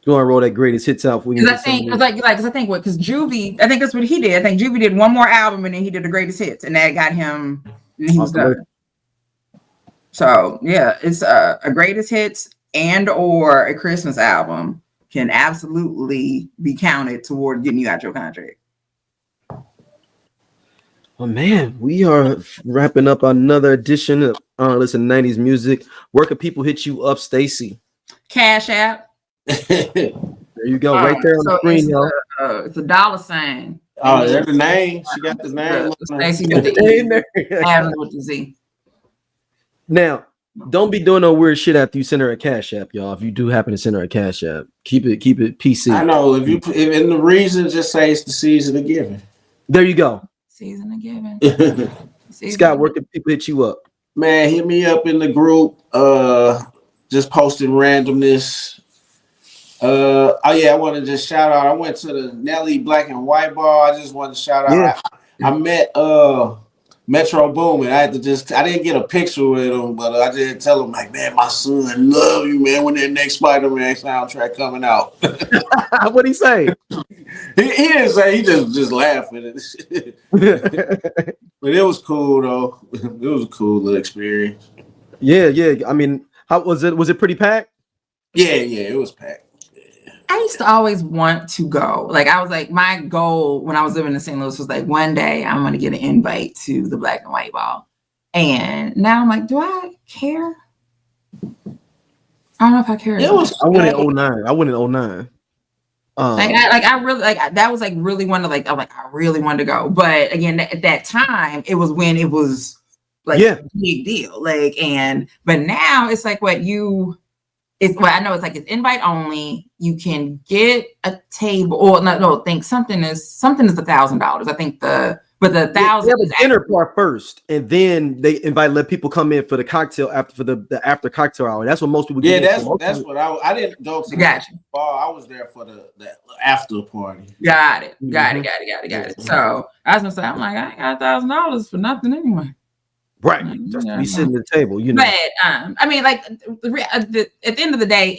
S1: You want to roll that greatest hits out?
S3: Because I think Juvie, I think that's what he did. I think Juvie did one more album and then he did the greatest hits, and that got him. And he was done. So yeah, it's a greatest hits and or a Christmas album can absolutely be counted toward getting you out your contract.
S1: Oh man, we are wrapping up another edition of Listen 90s Music. Where can people hit you up, Stacy?
S3: Cash App.
S1: There you go, right there on the screen, y'all.
S3: It's a $.
S2: Oh, there's the name. She got the name.
S3: Stacy with the E. Adams with the Z.
S1: Now, don't be doing no weird shit after you send her a Cash App, y'all. If you do happen to send her a Cash App, keep it PC.
S2: I know. If in the reason, just say it's the season of giving.
S1: There you go.
S3: Season of giving.
S1: Scott, where can people hit you up?
S2: Man, hit me up in the group. Just posting randomness. I want to just shout out. I went to the Nelly Black and White Bar. I just want to shout out.
S1: Yeah.
S2: I met Metro Boomin. I didn't get a picture with him, but I did tell him, like, man, my son love you, man, when that next Spider-Man soundtrack coming out.
S1: What'd he say?
S2: He didn't say, he just laughing at it. But it was cool though. It was a cool little experience.
S1: Yeah. I mean, how was it? Was it pretty packed?
S2: Yeah, it was packed.
S3: I used to always want to go. Like, I was like, my goal when I was living in St. Louis was like, one day I'm going to get an invite to the Black and White Ball. And now I'm like, do I care? I don't know if I care.
S1: I went in 09.
S3: I really that was like really one of like, I'm like, I really wanted to go. But again, at that time, it was when it was like a big deal. Like, but now it's like I know it's like it's invite only. You can get a table, or no, I think something is $1,000. I think the But the thousands,
S1: they have a dinner part first, and then they let people come in for the cocktail for the after cocktail hour. That's what most people.
S2: Yeah, that's what I didn't go to the bar. I was there for the after party.
S3: Got it. So I was gonna say, I'm like, I ain't got $1,000 for nothing anyway.
S1: Right, just to be sitting at the table, you know.
S3: But I mean, like at the end of the day,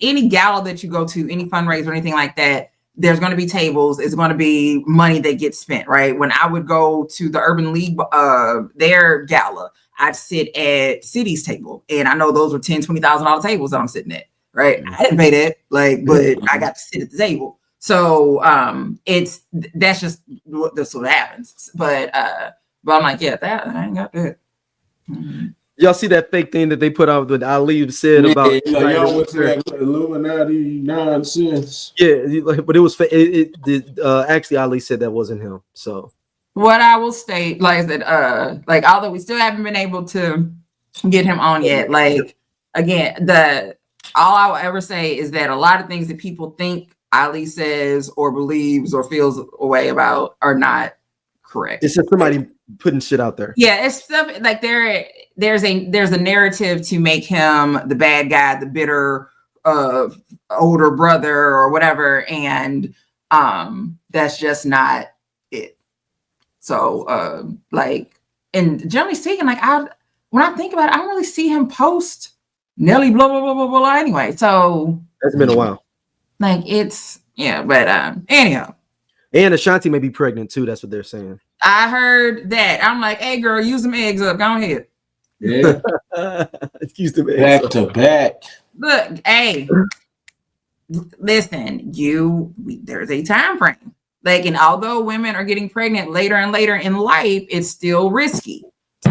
S3: any gala that you go to, any fundraiser or anything like that, there's going to be tables. It's going to be money that gets spent, right? When I would go to the Urban League, their gala, I'd sit at City's table, and I know those were $10,000-$20,000 tables that I'm sitting at, right? I didn't pay that, but I got to sit at the table. So that's just what happens. But I'm like, yeah, that I ain't got that. Mm-hmm.
S1: Y'all see that fake thing that they put out with Ali said about
S2: y'all went to that Illuminati nonsense.
S1: Yeah, but it was actually Ali said that wasn't him. So
S3: what I will state, like that, although we still haven't been able to get him on yet, like again, all I will ever say is that a lot of things that people think Ali says or believes or feels a way about are not correct.
S1: It's just somebody putting shit out there.
S3: Yeah, it's stuff like there's a narrative to make him the bad guy, the bitter older brother or whatever, and that's just not it. So and generally speaking, like when I think about it, I don't really see him post Nelly blah blah blah blah blah anyway. So
S1: it's been a while.
S3: Like but anyhow.
S1: And Ashanti may be pregnant too. That's what they're saying.
S3: I heard that. I'm like, hey girl, use them eggs up. Go ahead.
S2: Yeah.
S1: Excuse me.
S2: Back to back.
S3: Look, hey, listen, there's a time frame. Like, and although women are getting pregnant later and later in life, it's still risky.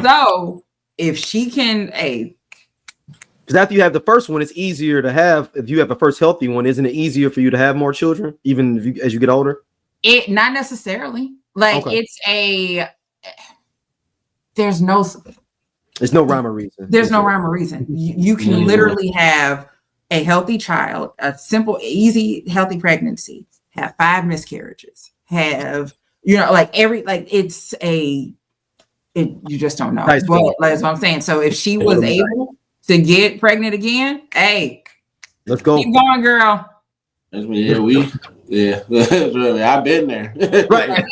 S3: So if she can,
S1: because after you have the first one, it's easier to have. If you have a first healthy one, isn't it easier for you to have more children, even as you get older?
S3: It not necessarily. Like there's no
S1: rhyme or reason.
S3: There's no rhyme or reason. You can literally have a healthy child, a simple, easy, healthy pregnancy, have 5 miscarriages, have you just don't know. Nice. But that's what I'm saying. So if she was able to get pregnant again, hey,
S1: let's go.
S3: Keep going, girl.
S2: I've been there.
S3: Right.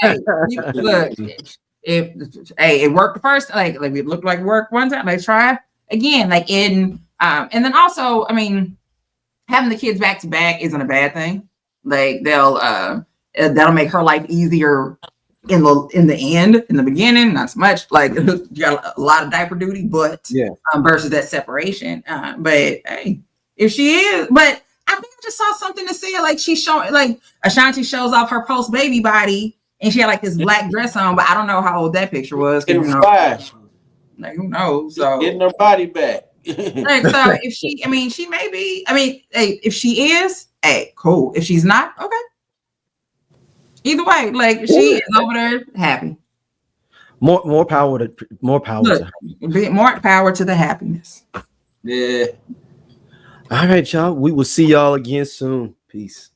S3: Look, it worked the first, like it looked like it worked one time. Let's try again. And then also, I mean, having the kids back to back isn't a bad thing. Like that'll make her life easier in the end. In the beginning, not so much. Like you got a lot of diaper duty, but versus that separation. But hey, if she is, but I think I just saw something to say like she's showing, like Ashanti shows off her post baby body, and she had like this black dress on, but I don't know how old that picture was.
S2: Like
S3: who knows? So
S2: getting her body back.
S3: Like, so if she, she may be. If she is, cool. If she's not, okay. Either way, like she is over there happy.
S1: More power to
S3: more power to the happiness.
S2: Yeah.
S1: All right, y'all. We will see y'all again soon. Peace.